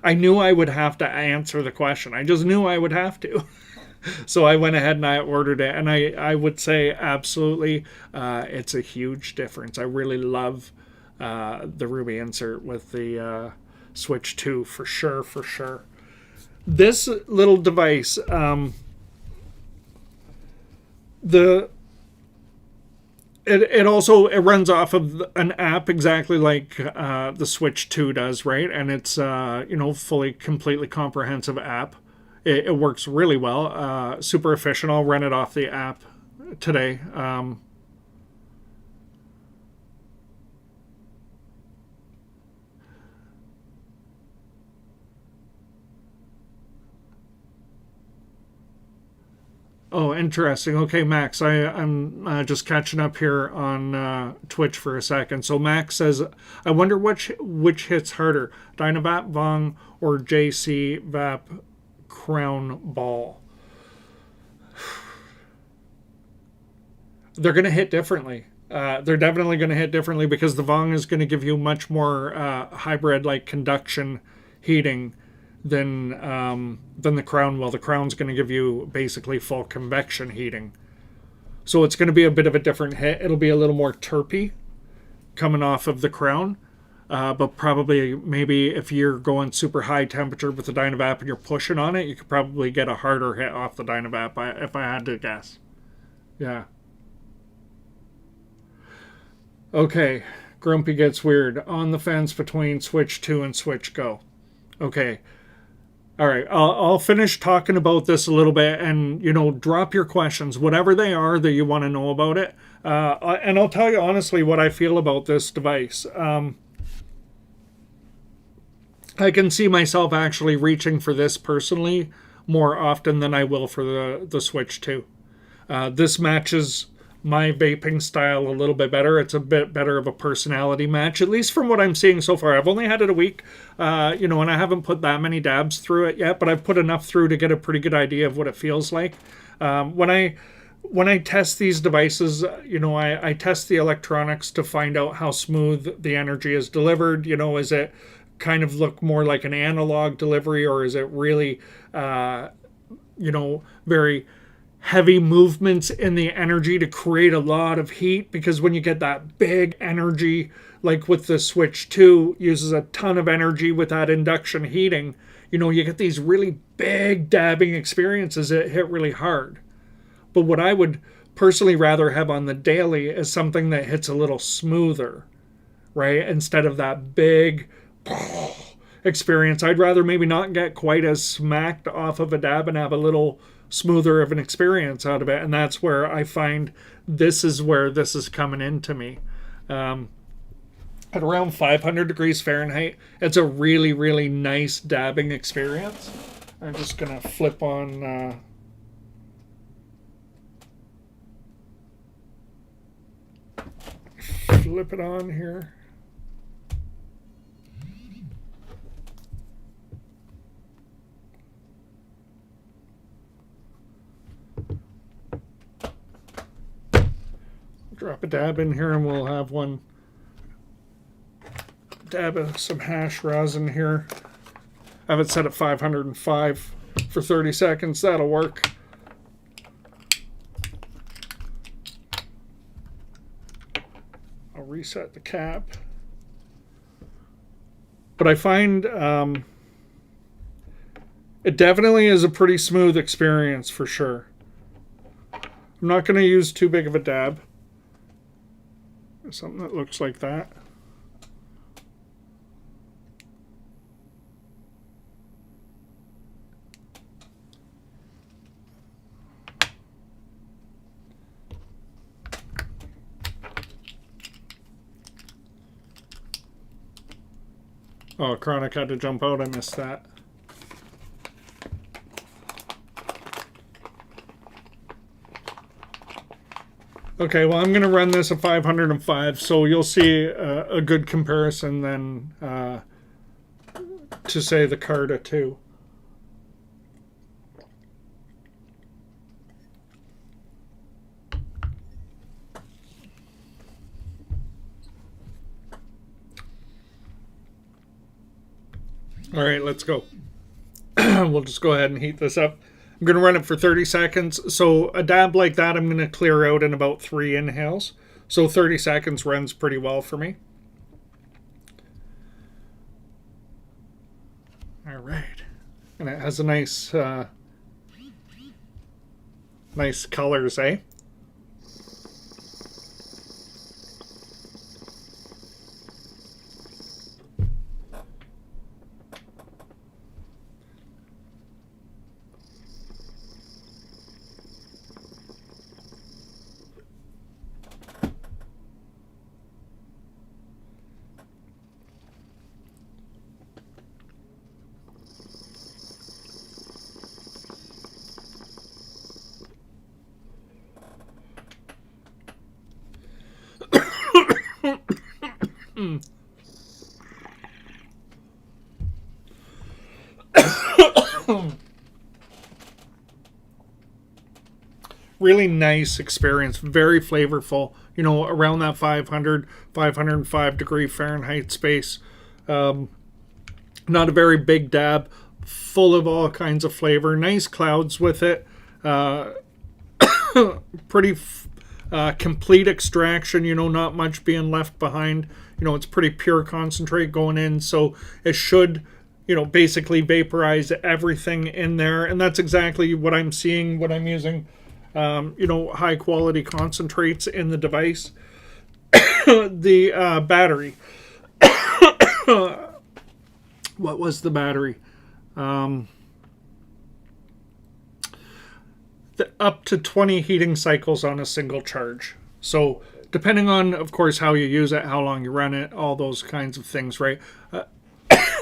I knew I would have to answer the question. I just knew I would have to. So I went ahead and I ordered it, and I would say absolutely it's a huge difference. I really love the Ruby insert with the Switch 2 for sure. This little device, it also it runs off of an app exactly like the Switch 2 does, right? And it's fully completely comprehensive app. It works really well, super efficient. I'll run it off the app today. Oh, interesting. Okay, Max, I'm just catching up here on Twitch for a second. So Max says, I wonder which hits harder, Dynavap, Bong, or JCVap Crown Ball. They're going to hit differently. They're definitely going to hit differently because the Bong is going to give you much more hybrid like conduction heating than the Crown will. The Crown's going to give you basically full convection heating. So it's going to be a bit of a different hit. It'll be a little more terpy coming off of the Crown. But probably maybe if you're going super high temperature with the Dynavap and you're pushing on it, you could probably get a harder hit off the Dynavap if I had to guess. Yeah. Okay. Grumpy gets weird. On the fence between Switch 2 and Switch Go. Okay. All right, I'll finish talking about this a little bit, and drop your questions, whatever they are that you want to know about it. And I'll tell you honestly what I feel about this device. I can see myself actually reaching for this personally more often than I will for the Switch 2. This matches my vaping style a little bit better. It's a bit better of a personality match, at least from what I'm seeing so far. I've only had it a week, and I haven't put that many dabs through it yet, but I've put enough through to get a pretty good idea of what it feels like. When I test these devices, I test the electronics to find out how smooth the energy is delivered. Is it kind of look more like an analog delivery, or is it really, very heavy movements in the energy to create a lot of heat? Because when you get that big energy, like with the Switch 2, uses a ton of energy with that induction heating, you get these really big dabbing experiences that hit really hard. But what I would personally rather have on the daily is something that hits a little smoother, right? Instead of that big experience. I'd rather maybe not get quite as smacked off of a dab and have a little smoother of an experience out of it. And that's where I find this is where this is coming into me. At around 500 degrees Fahrenheit, it's a really, really nice dabbing experience. I'm just going to flip on... flip it on here. Drop a dab in here and we'll have one dab of some hash rosin here. I have it set at 505 for 30 seconds. That'll work. I'll reset the cap. But I find it definitely is a pretty smooth experience for sure. I'm not going to use too big of a dab. Something that looks like that. Oh, Chronic had to jump out. I missed that. Okay, well, I'm going to run this at 505, so you'll see a good comparison then to, say, the Carta 2. All right, let's go. We'll just go ahead and heat this up. I'm going to run it for 30 seconds. So a dab like that, I'm going to clear out in about 3 inhales. So 30 seconds runs pretty well for me. All right. And it has a nice, nice colors, eh? Really nice experience, very flavorful, you know, around that 505 degree Fahrenheit space. Not a very big dab, full of all kinds of flavor, nice clouds with it. Pretty complete extraction, you know, not much being left behind. You know, it's pretty pure concentrate going in, so it should, you know, basically vaporize everything in there. And that's exactly what I'm seeing when I'm using, you know, high quality concentrates in the device. The battery. What was the battery? Up to 20 heating cycles on a single charge. So depending on, of course, how you use it, how long you run it, all those kinds of things, right?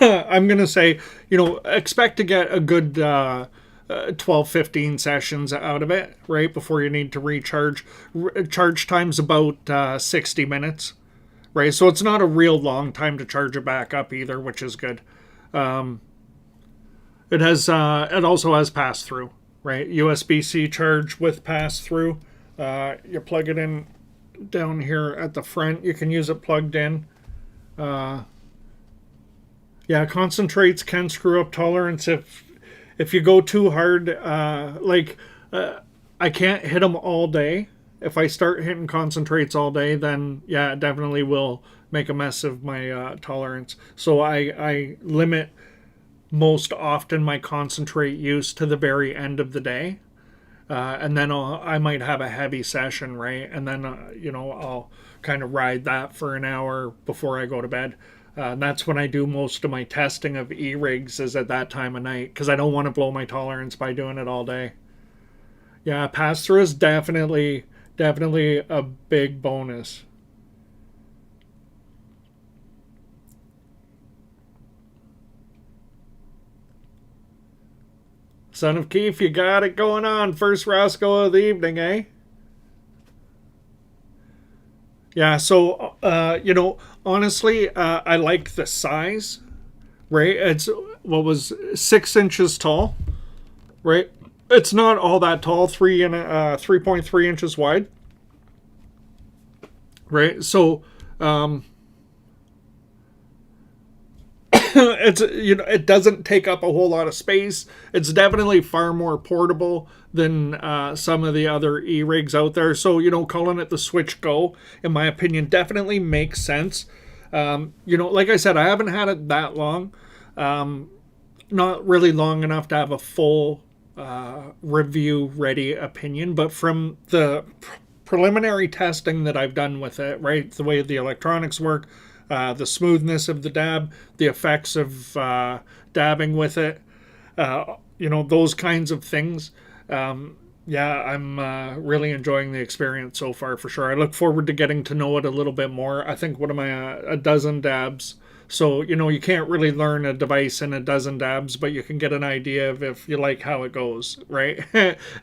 I'm going to say, you know, expect to get a good 12, 15 sessions out of it, right, before you need to recharge. Charge time's about 60 minutes, right? So it's not a real long time to charge it back up either, which is good. It also has pass-through, right? USB-C charge with pass-through. You plug it in down here at the front. You can use it plugged in. Yeah, concentrates can screw up tolerance if you go too hard. I can't hit them all day. If I start hitting concentrates all day, then yeah, it definitely will make a mess of my tolerance. So I limit most often my concentrate use to the very end of the day. And then I might have a heavy session, right? And then, you know, I'll kind of ride that for an hour before I go to bed. And that's when I do most of my testing of e-rigs, is at that time of night, because I don't want to blow my tolerance by doing it all day. Yeah, pass-through is definitely a big bonus. Son of Keith, you got it going on. First Roscoe of the evening, eh? Yeah, so, you know, honestly, I like the size, right? It's, what was 6 inches tall, right? It's not all that tall, 3.3 inches wide, right? So, it's, you know, it doesn't take up a whole lot of space. It's definitely far more portable than some of the other e-rigs out there. So, you know, calling it the Switch Go, in my opinion, definitely makes sense. You know, like I said, I haven't had it that long. Not really long enough to have a full review ready opinion, but from the preliminary testing that I've done with it, right, the way the electronics work, the smoothness of the dab, the effects of dabbing with it, you know, those kinds of things. Yeah, I'm really enjoying the experience so far, for sure. I look forward to getting to know it a little bit more. I think, what am I, a dozen dabs. So, you know, you can't really learn a device in a dozen dabs, but you can get an idea of if you like how it goes, right?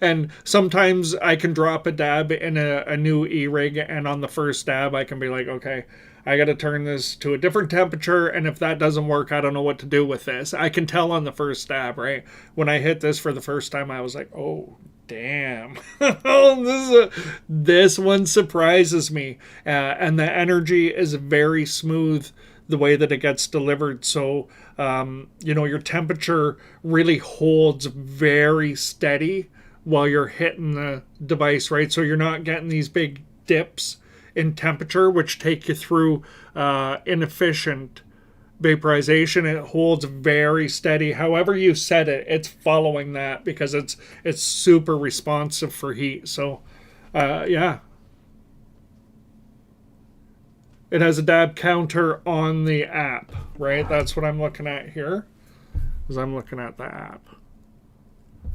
And sometimes I can drop a dab in a new e-rig, and on the first dab I can be like, okay, I got to turn this to a different temperature, and if that doesn't work, I don't know what to do with this. I can tell on the first dab, right? When I hit this for the first time, I was like, oh, damn. Oh, this one surprises me. And the energy is very smooth, the way that it gets delivered. So, you know, your temperature really holds very steady while you're hitting the device, right? So you're not getting these big dips in temperature, which take you through inefficient vaporization. It holds very steady. However you set it, it's following that, because it's super responsive for heat. So, yeah. It has a dab counter on the app, right? That's what I'm looking at here, as I'm looking at the app.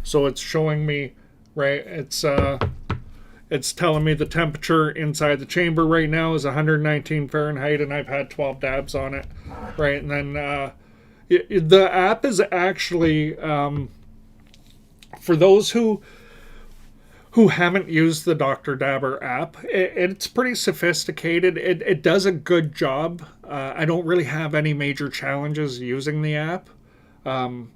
So it's showing me, right, it's telling me the temperature inside the chamber right now is 119 Fahrenheit, and I've had 12 dabs on it, right? And then the app is actually, for those who who haven't used the Dr. Dabber app. It's pretty sophisticated. It does a good job. I don't really have any major challenges using the app. And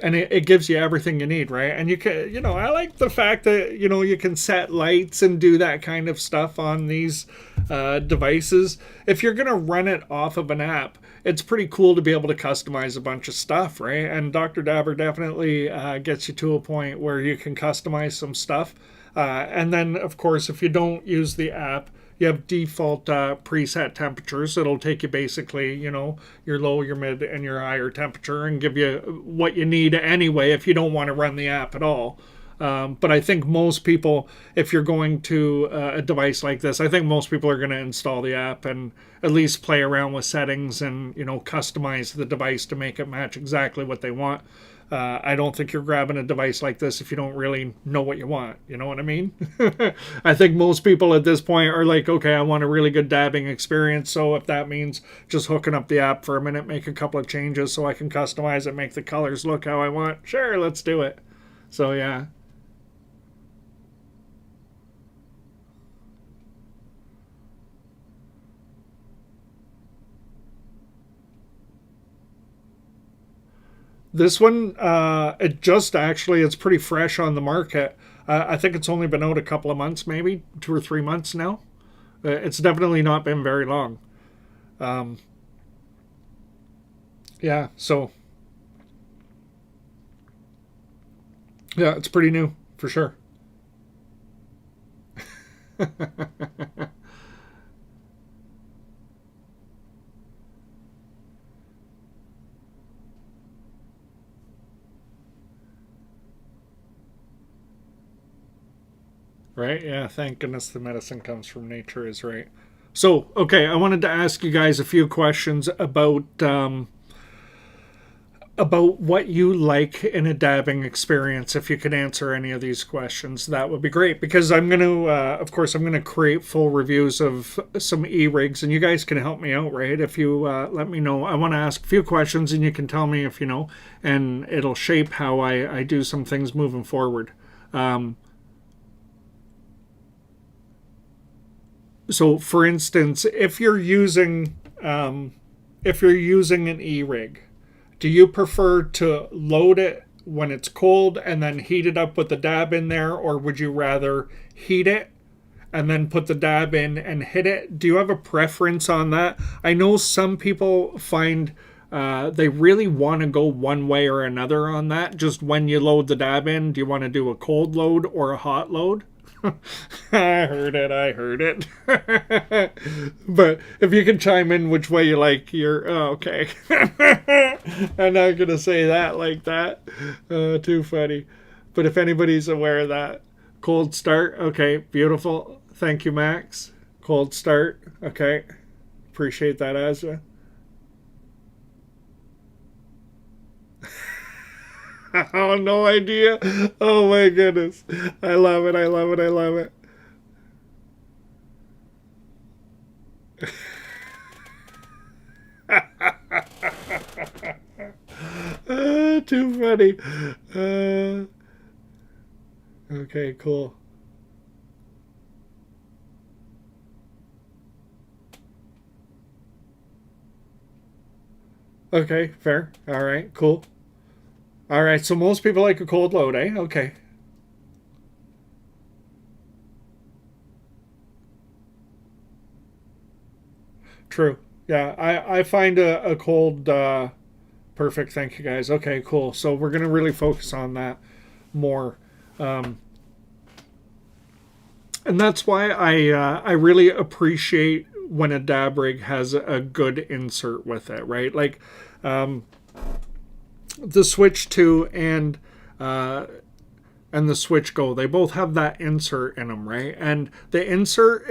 it gives you everything you need, right? And you can, I like the fact that, you can set lights and do that kind of stuff on these devices. If you're going to run it off of an app, it's pretty cool to be able to customize a bunch of stuff, right? And Dr. Dabber definitely gets you to a point where you can customize some stuff. And then, of course, if you don't use the app, you have default preset temperatures. It'll take you basically, your low, your mid, and your higher temperature and give you what you need anyway if you don't want to run the app at all. But I think most people, if you're going to a device like this, I think most people are going to install the app and at least play around with settings and, customize the device to make it match exactly what they want. I don't think you're grabbing a device like this if you don't really know what you want. You know what I mean? I think most people at this point are like, okay, I want a really good dabbing experience. So if that means just hooking up the app for a minute, make a couple of changes so I can customize it, make the colors look how I want. Sure, let's do it. So yeah. This one, it's pretty fresh on the market. I think it's only been out a couple of months, maybe 2 or 3 months now. It's definitely not been very long. Yeah, so, yeah, it's pretty new, for sure. Right? Yeah, thank goodness the medicine comes from nature is right. So, okay, I wanted to ask you guys a few questions about what you like in a dabbing experience. If you could answer any of these questions, that would be great. Because I'm going to, of course, I'm going to create full reviews of some e-rigs, and you guys can help me out, right? If you let me know. I want to ask a few questions, and you can tell me if you know, and it'll shape how I do some things moving forward. So, for instance, if you're using an e-rig, do you prefer to load it when it's cold and then heat it up with the dab in there, or would you rather heat it and then put the dab in and hit it? Do you have a preference on that? I know some people find they really want to go one way or another on that. Just when you load the dab in, do you want to do a cold load or a hot load? I heard it. But if you can chime in which way you like, okay. I'm not going to say that like that. Too funny. But if anybody's aware of that, cold start. Okay, beautiful. Thank you, Max. Cold start. Okay. Appreciate that, Azra. Oh, no idea. Oh my goodness. I love it. I love it. I love it. Too funny. Okay, cool. Okay, fair. All right, cool. All right, so most people like a cold load, eh? Okay. True. Yeah, I find a cold perfect. Thank you guys. Okay, cool. So we're gonna really focus on that more, um, and that's why I really appreciate when a dab rig has a good insert with it, right? Like the Switch 2 and the Switch Go, they both have that insert in them, right? And the insert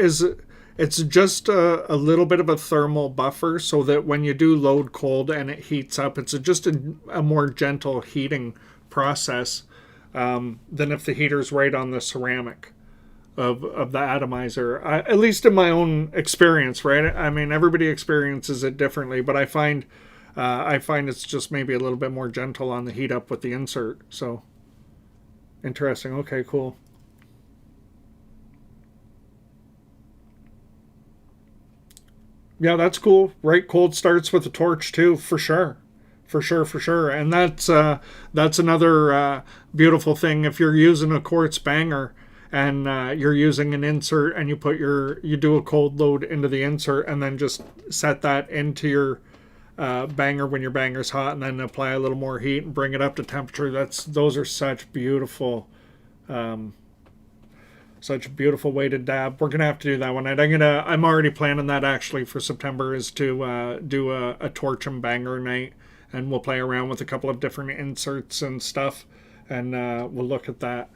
it's just a little bit of a thermal buffer so that when you do load cold and it heats up, it's just a more gentle heating process than if the heater's right on the ceramic of the atomizer. At least in my own experience, right? I mean, everybody experiences it differently, but I find it's just maybe a little bit more gentle on the heat up with the insert. So interesting. Okay, cool. Yeah, that's cool. Right, cold starts with a torch too, for sure. For sure, for sure. And that's another beautiful thing. If you're using a quartz banger and you're using an insert and you do a cold load into the insert and then just set that into your banger when your banger's hot and then apply a little more heat and bring it up to temperature. Those are such a beautiful way to dab. We're gonna have to do that one night. I'm already planning that actually for September is to do a torch and banger night, and we'll play around with a couple of different inserts and stuff, and we'll look at that.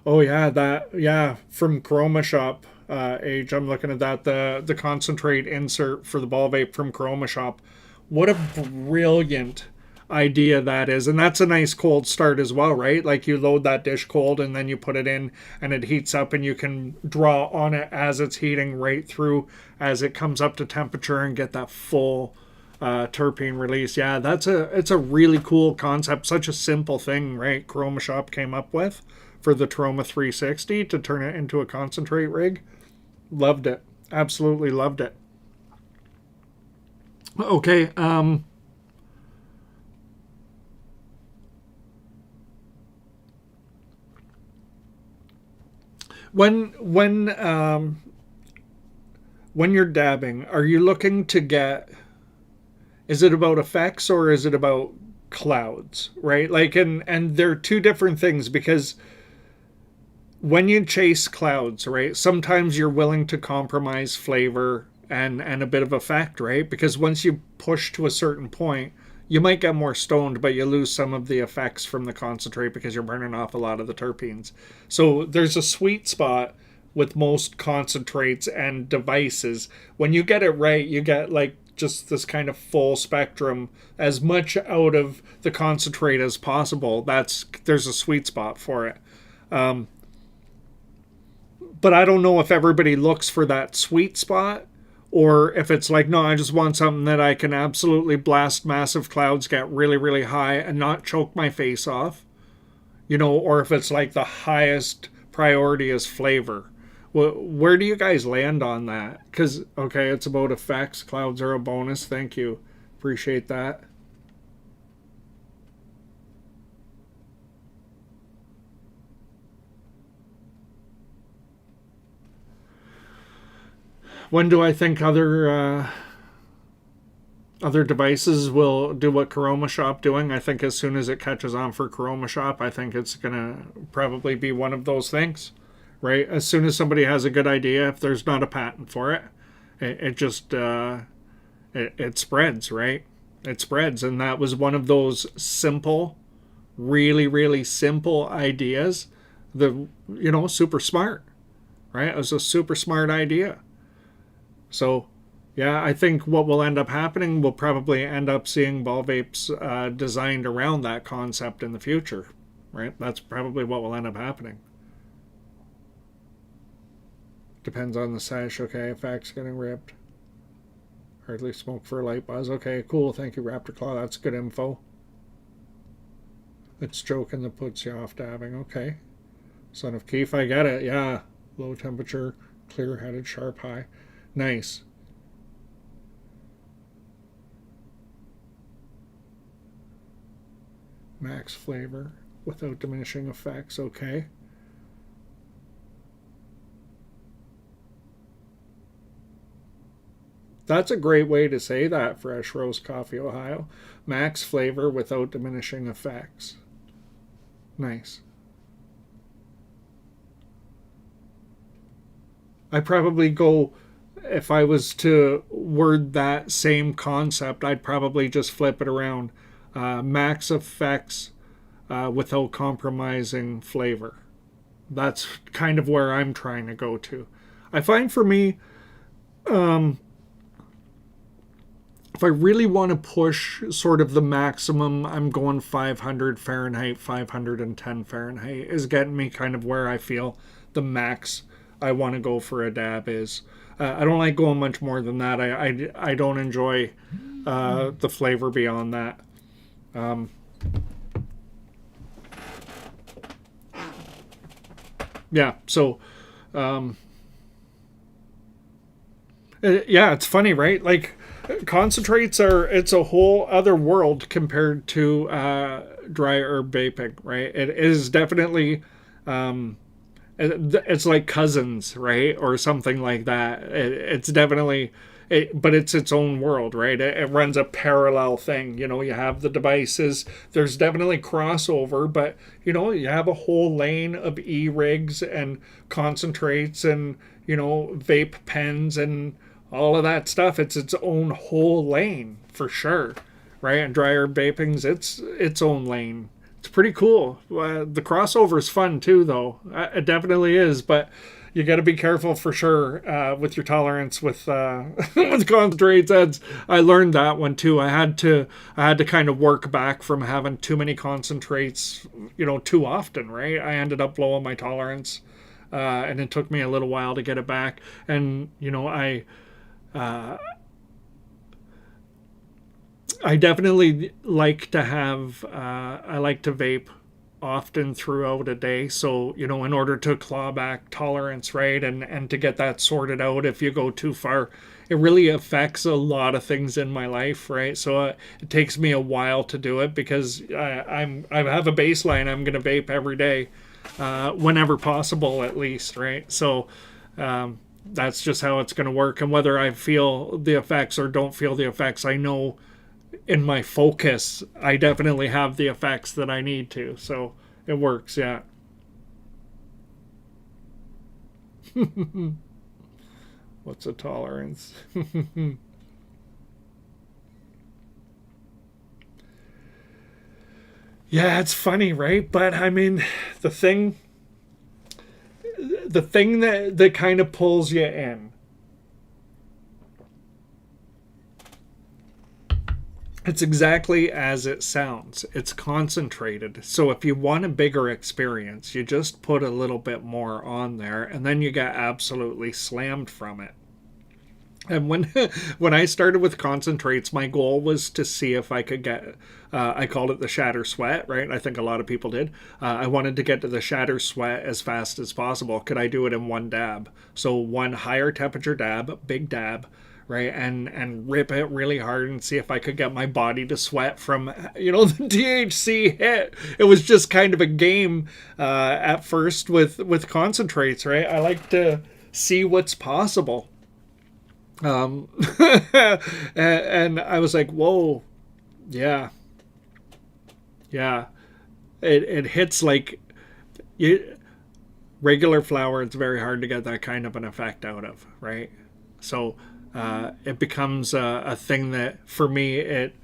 Oh yeah, from Chroma Shop. Age, I'm looking at that. The concentrate insert for the ball vape from Chroma Shop. What a brilliant idea that is, and that's a nice cold start as well, right? Like you load that dish cold and then you put it in and it heats up and you can draw on it as it's heating right through as it comes up to temperature and get that full terpene release. Yeah, it's a really cool concept. Such a simple thing, right? Chroma Shop came up with for the Troma 360 to turn it into a concentrate rig. Loved it. Absolutely loved it. Okay. When when um, when you're dabbing, are you looking to get? Is it about effects or is it about clouds? Right. Like and they're two different things because when you chase clouds, right, sometimes you're willing to compromise flavor and a bit of effect, right? Because once you push to a certain point, you might get more stoned, but you lose some of the effects from the concentrate because you're burning off a lot of the terpenes. So there's a sweet spot with most concentrates and devices. When you get it right, you get like just this kind of full spectrum, as much out of the concentrate as possible. There's a sweet spot for it. But I don't know if everybody looks for that sweet spot or if it's like, no, I just want something that I can absolutely blast massive clouds, get really, really high, and not choke my face off, or if it's like the highest priority is flavor. Where do you guys land on that? Because, okay, it's about effects. Clouds are a bonus. Thank you. Appreciate that. When do I think other devices will do what Chroma Shop doing? I think as soon as it catches on for Chroma Shop, I think it's gonna probably be one of those things, right? As soon as somebody has a good idea, if there's not a patent for it, it just it spreads, right? It spreads, and that was one of those simple, really really simple ideas. The super smart, right? It was a super smart idea. So, yeah, I think what will end up happening, we'll probably end up seeing ball vapes designed around that concept in the future, right? That's probably what will end up happening. Depends on the sesh. Okay, effects getting ripped. Hardly smoke for a light buzz. Okay, cool. Thank you, Raptor Claw. That's good info. It's choking that puts you off dabbing. Okay. Son of Keef, I get it. Yeah. Low temperature, clear headed, sharp high. Nice. Max flavor without diminishing effects. Okay. That's a great way to say that, Fresh Roast Coffee, Ohio. Max flavor without diminishing effects. Nice. I probably go, if I was to word that same concept, I'd probably just flip it around. Max effects without compromising flavor. That's kind of where I'm trying to go to. I find for me, if I really want to push sort of the maximum, I'm going 500 Fahrenheit, 510 Fahrenheit is getting me kind of where I feel the max I want to go for a dab is. I don't like going much more than that. I don't enjoy the flavor beyond that. Yeah, so yeah, it's funny, right? Like concentrates it's a whole other world compared to dry herb vaping, right? It is definitely it's like cousins, right? Or something like that. It's definitely but it's its own world, right? It runs a parallel thing. You know, you have the devices. There's definitely crossover, but you know, you have a whole lane of e-rigs and concentrates and vape pens and all of that stuff. It's its own whole lane for sure, right? And dry herb vaping's its own lane. It's pretty cool. The crossover is fun too, though. It definitely is, but you got to be careful for sure with your tolerance with with concentrates. I learned that one too. I had to kind of work back from having too many concentrates, too often. Right? I ended up blowing my tolerance, and it took me a little while to get it back. And I definitely like to have I like to vape often throughout a day. So, in order to claw back tolerance, right? And to get that sorted out if you go too far, it really affects a lot of things in my life, right? So it takes me a while to do it because I have a baseline. I'm going to vape every day, whenever possible, at least, right? So that's just how it's going to work. And whether I feel the effects or don't feel the effects, I know in my focus, I definitely have the effects that I need to. So it works, yeah. What's a tolerance? Yeah, it's funny, right? But I mean, the thing that kind of pulls you in, it's exactly as it sounds. It's concentrated. So if you want a bigger experience, you just put a little bit more on there and then you get absolutely slammed from it. And when when I started with concentrates, my goal was to see if I could get, I called it the shatter sweat, right? I think a lot of people did. I wanted to get to the shatter sweat as fast as possible. Could I do it in one dab? So one higher temperature dab, big dab, right? And rip it really hard and see if I could get my body to sweat from, the THC hit. It was just kind of a game at first with concentrates, right? I like to see what's possible. And I was like, whoa, yeah, it hits like regular flower. It's very hard to get that kind of an effect out of, right? So it becomes a thing that for me it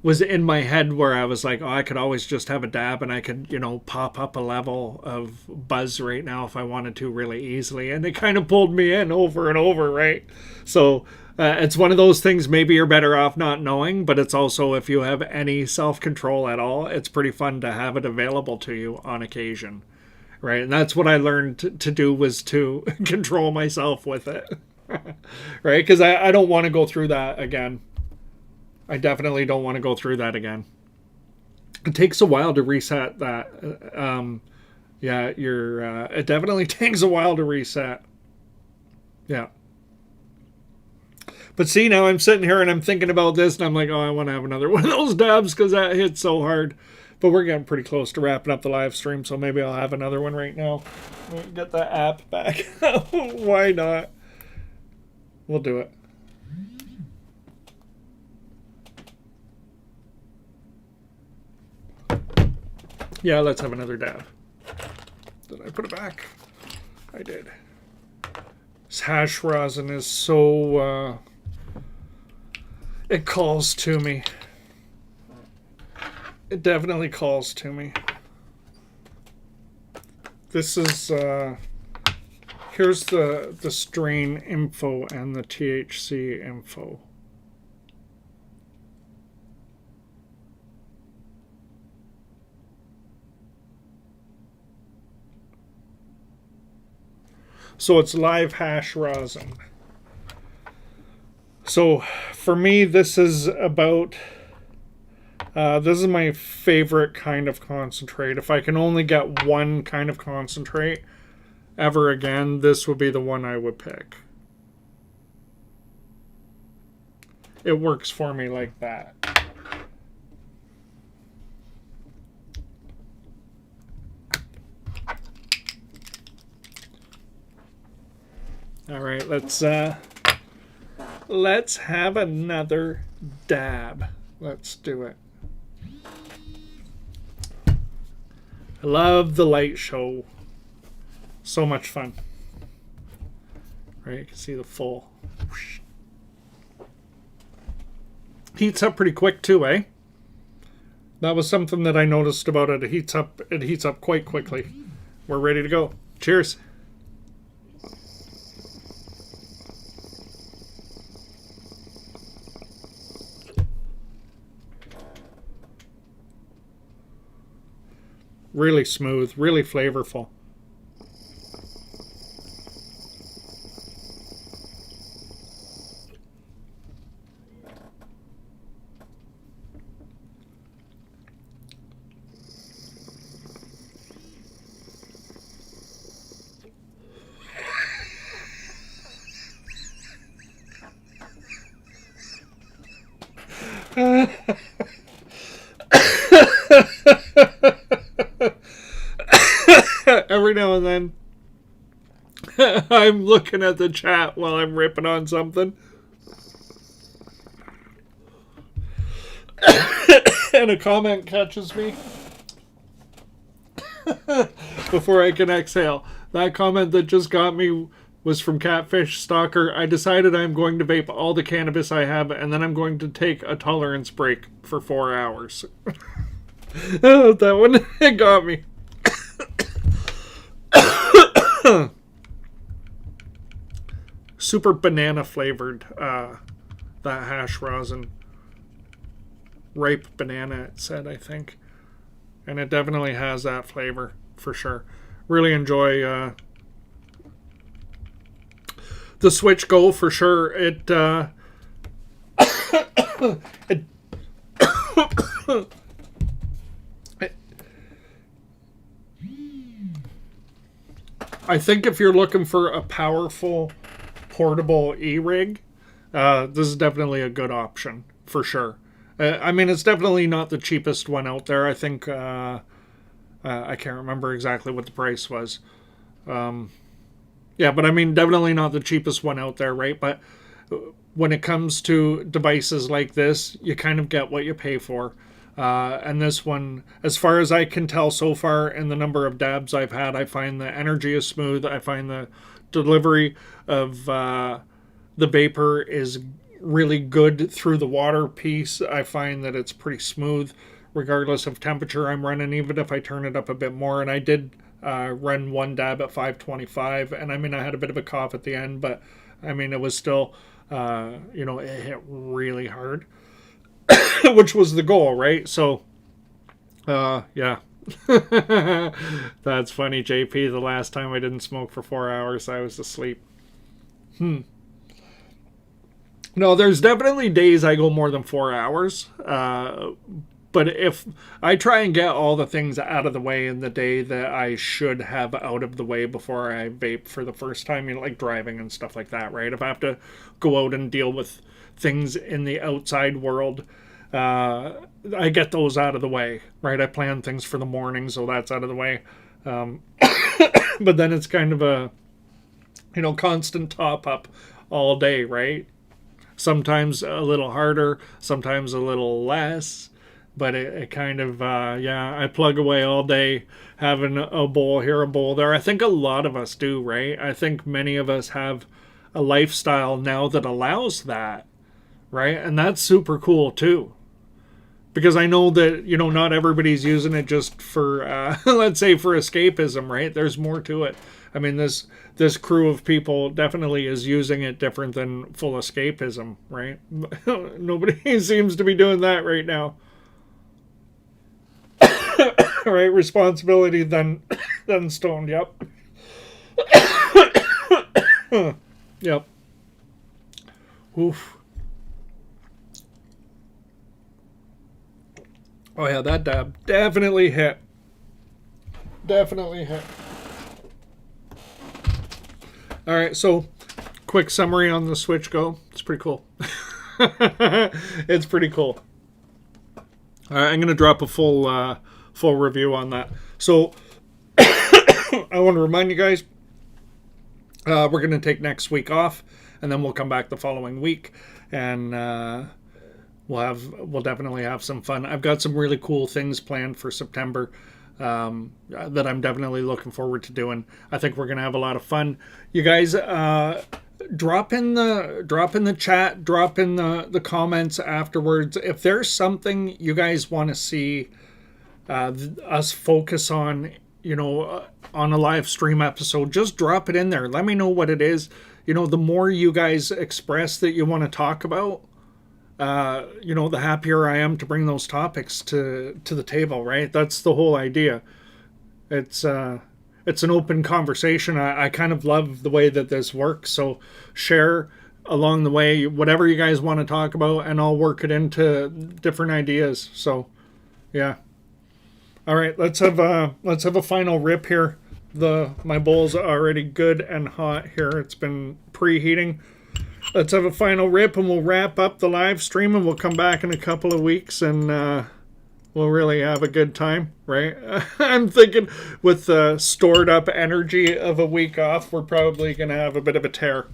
was in my head where I was like, oh, I could always just have a dab and I could, pop up a level of buzz right now if I wanted to really easily. And it kind of pulled me in over and over, right? So it's one of those things maybe you're better off not knowing, but it's also if you have any self-control at all, it's pretty fun to have it available to you on occasion, right? And that's what I learned to do was to control myself with it, right? Because I don't want to go through that again. I definitely don't want to go through that again. It takes a while to reset that. It definitely takes a while to reset. Yeah. But see, now I'm sitting here and I'm thinking about this and I'm like, oh, I want to have another one of those dabs because that hit so hard. But we're getting pretty close to wrapping up the live stream, so maybe I'll have another one right now. Get the app back. Why not? We'll do it. Yeah, let's have another dab. Did I put it back? I did. This hash rosin is so... it calls to me. It definitely calls to me. This is... here's the strain info and the THC info. So it's live hash rosin. So for me, this is about This is my favorite kind of concentrate. If I can only get one kind of concentrate ever again, this would be the one I would pick. It works for me like that. All right, let's have another dab. Let's do it. I love the light show. So much fun. Right, you can see the full. Whoosh. Heats up pretty quick too, eh? That was something that I noticed about it. It heats up quite quickly. We're ready to go. Cheers. Really smooth, really flavorful. Every now and then I'm looking at the chat while I'm ripping on something and a comment catches me before I can exhale. That comment that just got me was from Catfish Stalker. I decided I'm going to vape all the cannabis I have, and then I'm going to take a tolerance break for 4 hours. Oh, that one, it got me. Super banana flavored, that hash rosin. Ripe banana, it said, I think. And it definitely has that flavor, for sure. Really enjoy the Switch Go, for sure. I think if you're looking for a powerful portable e-rig, this is definitely a good option, for sure. I mean, it's definitely not the cheapest one out there. I think, I can't remember exactly what the price was. Yeah, but I mean, definitely not the cheapest one out there, right? But when it comes to devices like this, you kind of get what you pay for. And this one, as far as I can tell so far in the number of dabs I've had, I find the energy is smooth. I find the delivery of the vapor is really good through the water piece. I find that it's pretty smooth regardless of temperature I'm running, even if I turn it up a bit more. And I did run one dab at 525, and I mean, I had a bit of a cough at the end, but I mean, it was still, it hit really hard. Which was the goal, right? So, yeah. That's funny, JP. The last time I didn't smoke for 4 hours, I was asleep. No, there's definitely days I go more than 4 hours. But if I try and get all the things out of the way in the day that I should have out of the way before I vape for the first time, like driving and stuff like that, right? If I have to go out and deal with things in the outside world, I get those out of the way, right? I plan things for the morning, so that's out of the way. But then it's kind of a, constant top up all day, right? Sometimes a little harder, sometimes a little less, but it kind of, I plug away all day, having a bowl here, a bowl there. I think a lot of us do, right? I think many of us have a lifestyle now that allows that, right? And that's super cool too. Because I know that, not everybody's using it just for, let's say, for escapism, right? There's more to it. I mean, this crew of people definitely is using it different than full escapism, right? Nobody seems to be doing that right now. Right? Responsibility then stoned, yep. Yep. Oof. Oh yeah, that dab definitely hit. Definitely hit. All right, so quick summary on the Switch Go. It's pretty cool. It's pretty cool. All right, I'm gonna drop a full review on that. So I want to remind you guys, we're gonna take next week off, and then we'll come back the following week, and we'll definitely have some fun. I've got some really cool things planned for September that I'm definitely looking forward to doing. I think we're gonna have a lot of fun. You guys, drop in the chat, drop in the comments afterwards if there's something you guys want to see us focus on. On a live stream episode, just drop it in there. Let me know what it is. The more you guys express that you want to talk about, the happier I am to bring those topics to the table, right? That's the whole idea. It's an open conversation. I kind of love the way that this works. So share along the way whatever you guys want to talk about, and I'll work it into different ideas. So, yeah. All right, let's have a final rip here. My bowl's already good and hot here. It's been preheating. Let's have a final rip, and we'll wrap up the live stream, and we'll come back in a couple of weeks, and we'll really have a good time, right? I'm thinking with the stored up energy of a week off, we're probably going to have a bit of a tear.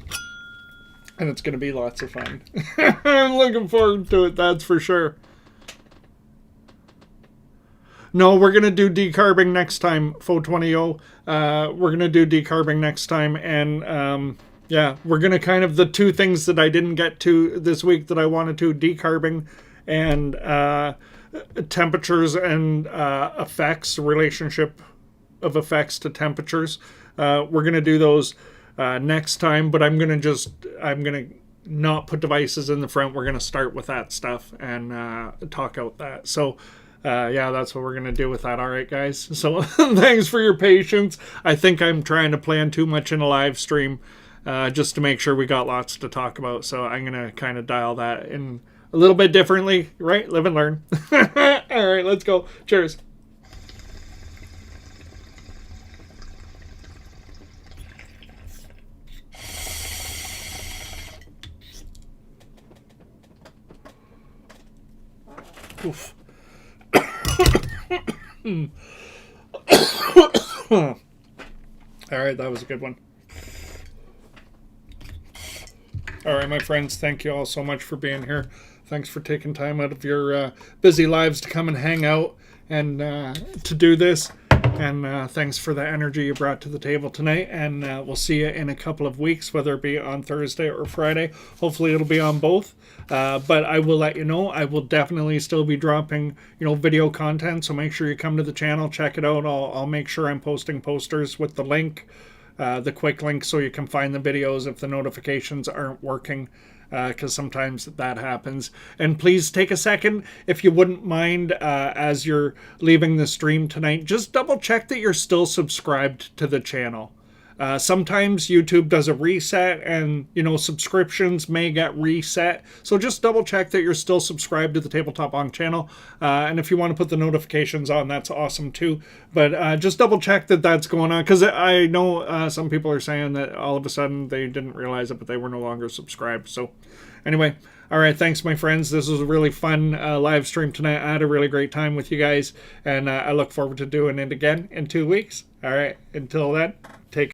And it's going to be lots of fun. I'm looking forward to it, that's for sure. No, we're going to do decarbing next time, Fo20O. We're going to do decarbing next time, and yeah, we're going to kind of the two things that I didn't get to this week that I wanted to, decarbing and temperatures and effects, relationship of effects to temperatures. We're going to do those next time, but I'm going to not put devices in the front. We're going to start with that stuff and talk out that. So yeah, that's what we're going to do with that. All right, guys. So thanks for your patience. I think I'm trying to plan too much in a live stream just to make sure we got lots to talk about. So I'm going to kind of dial that in a little bit differently, right? Live and learn. All right, let's go. Cheers. Oof. All right, that was a good one. All right, my friends, thank you all so much for being here. Thanks for taking time out of your busy lives to come and hang out and to do this. And thanks for the energy you brought to the table tonight. And we'll see you in a couple of weeks, whether it be on Thursday or Friday. Hopefully it'll be on both. But I will let you know. I will definitely still be dropping, video content. So make sure you come to the channel, check it out. I'll make sure I'm posting posters with the link, the quick link, so you can find the videos if the notifications aren't working. Because sometimes that happens. And please take a second, if you wouldn't mind, as you're leaving the stream tonight, just double check that you're still subscribed to the channel. Sometimes YouTube does a reset and, subscriptions may get reset. So just double check that you're still subscribed to the TableTop Bong channel. And if you want to put the notifications on, that's awesome too. But just double check that that's going on. Because I know some people are saying that all of a sudden they didn't realize it, but they were no longer subscribed. So anyway, all right, thanks, my friends. This was a really fun live stream tonight. I had a really great time with you guys. And I look forward to doing it again in 2 weeks. All right, until then.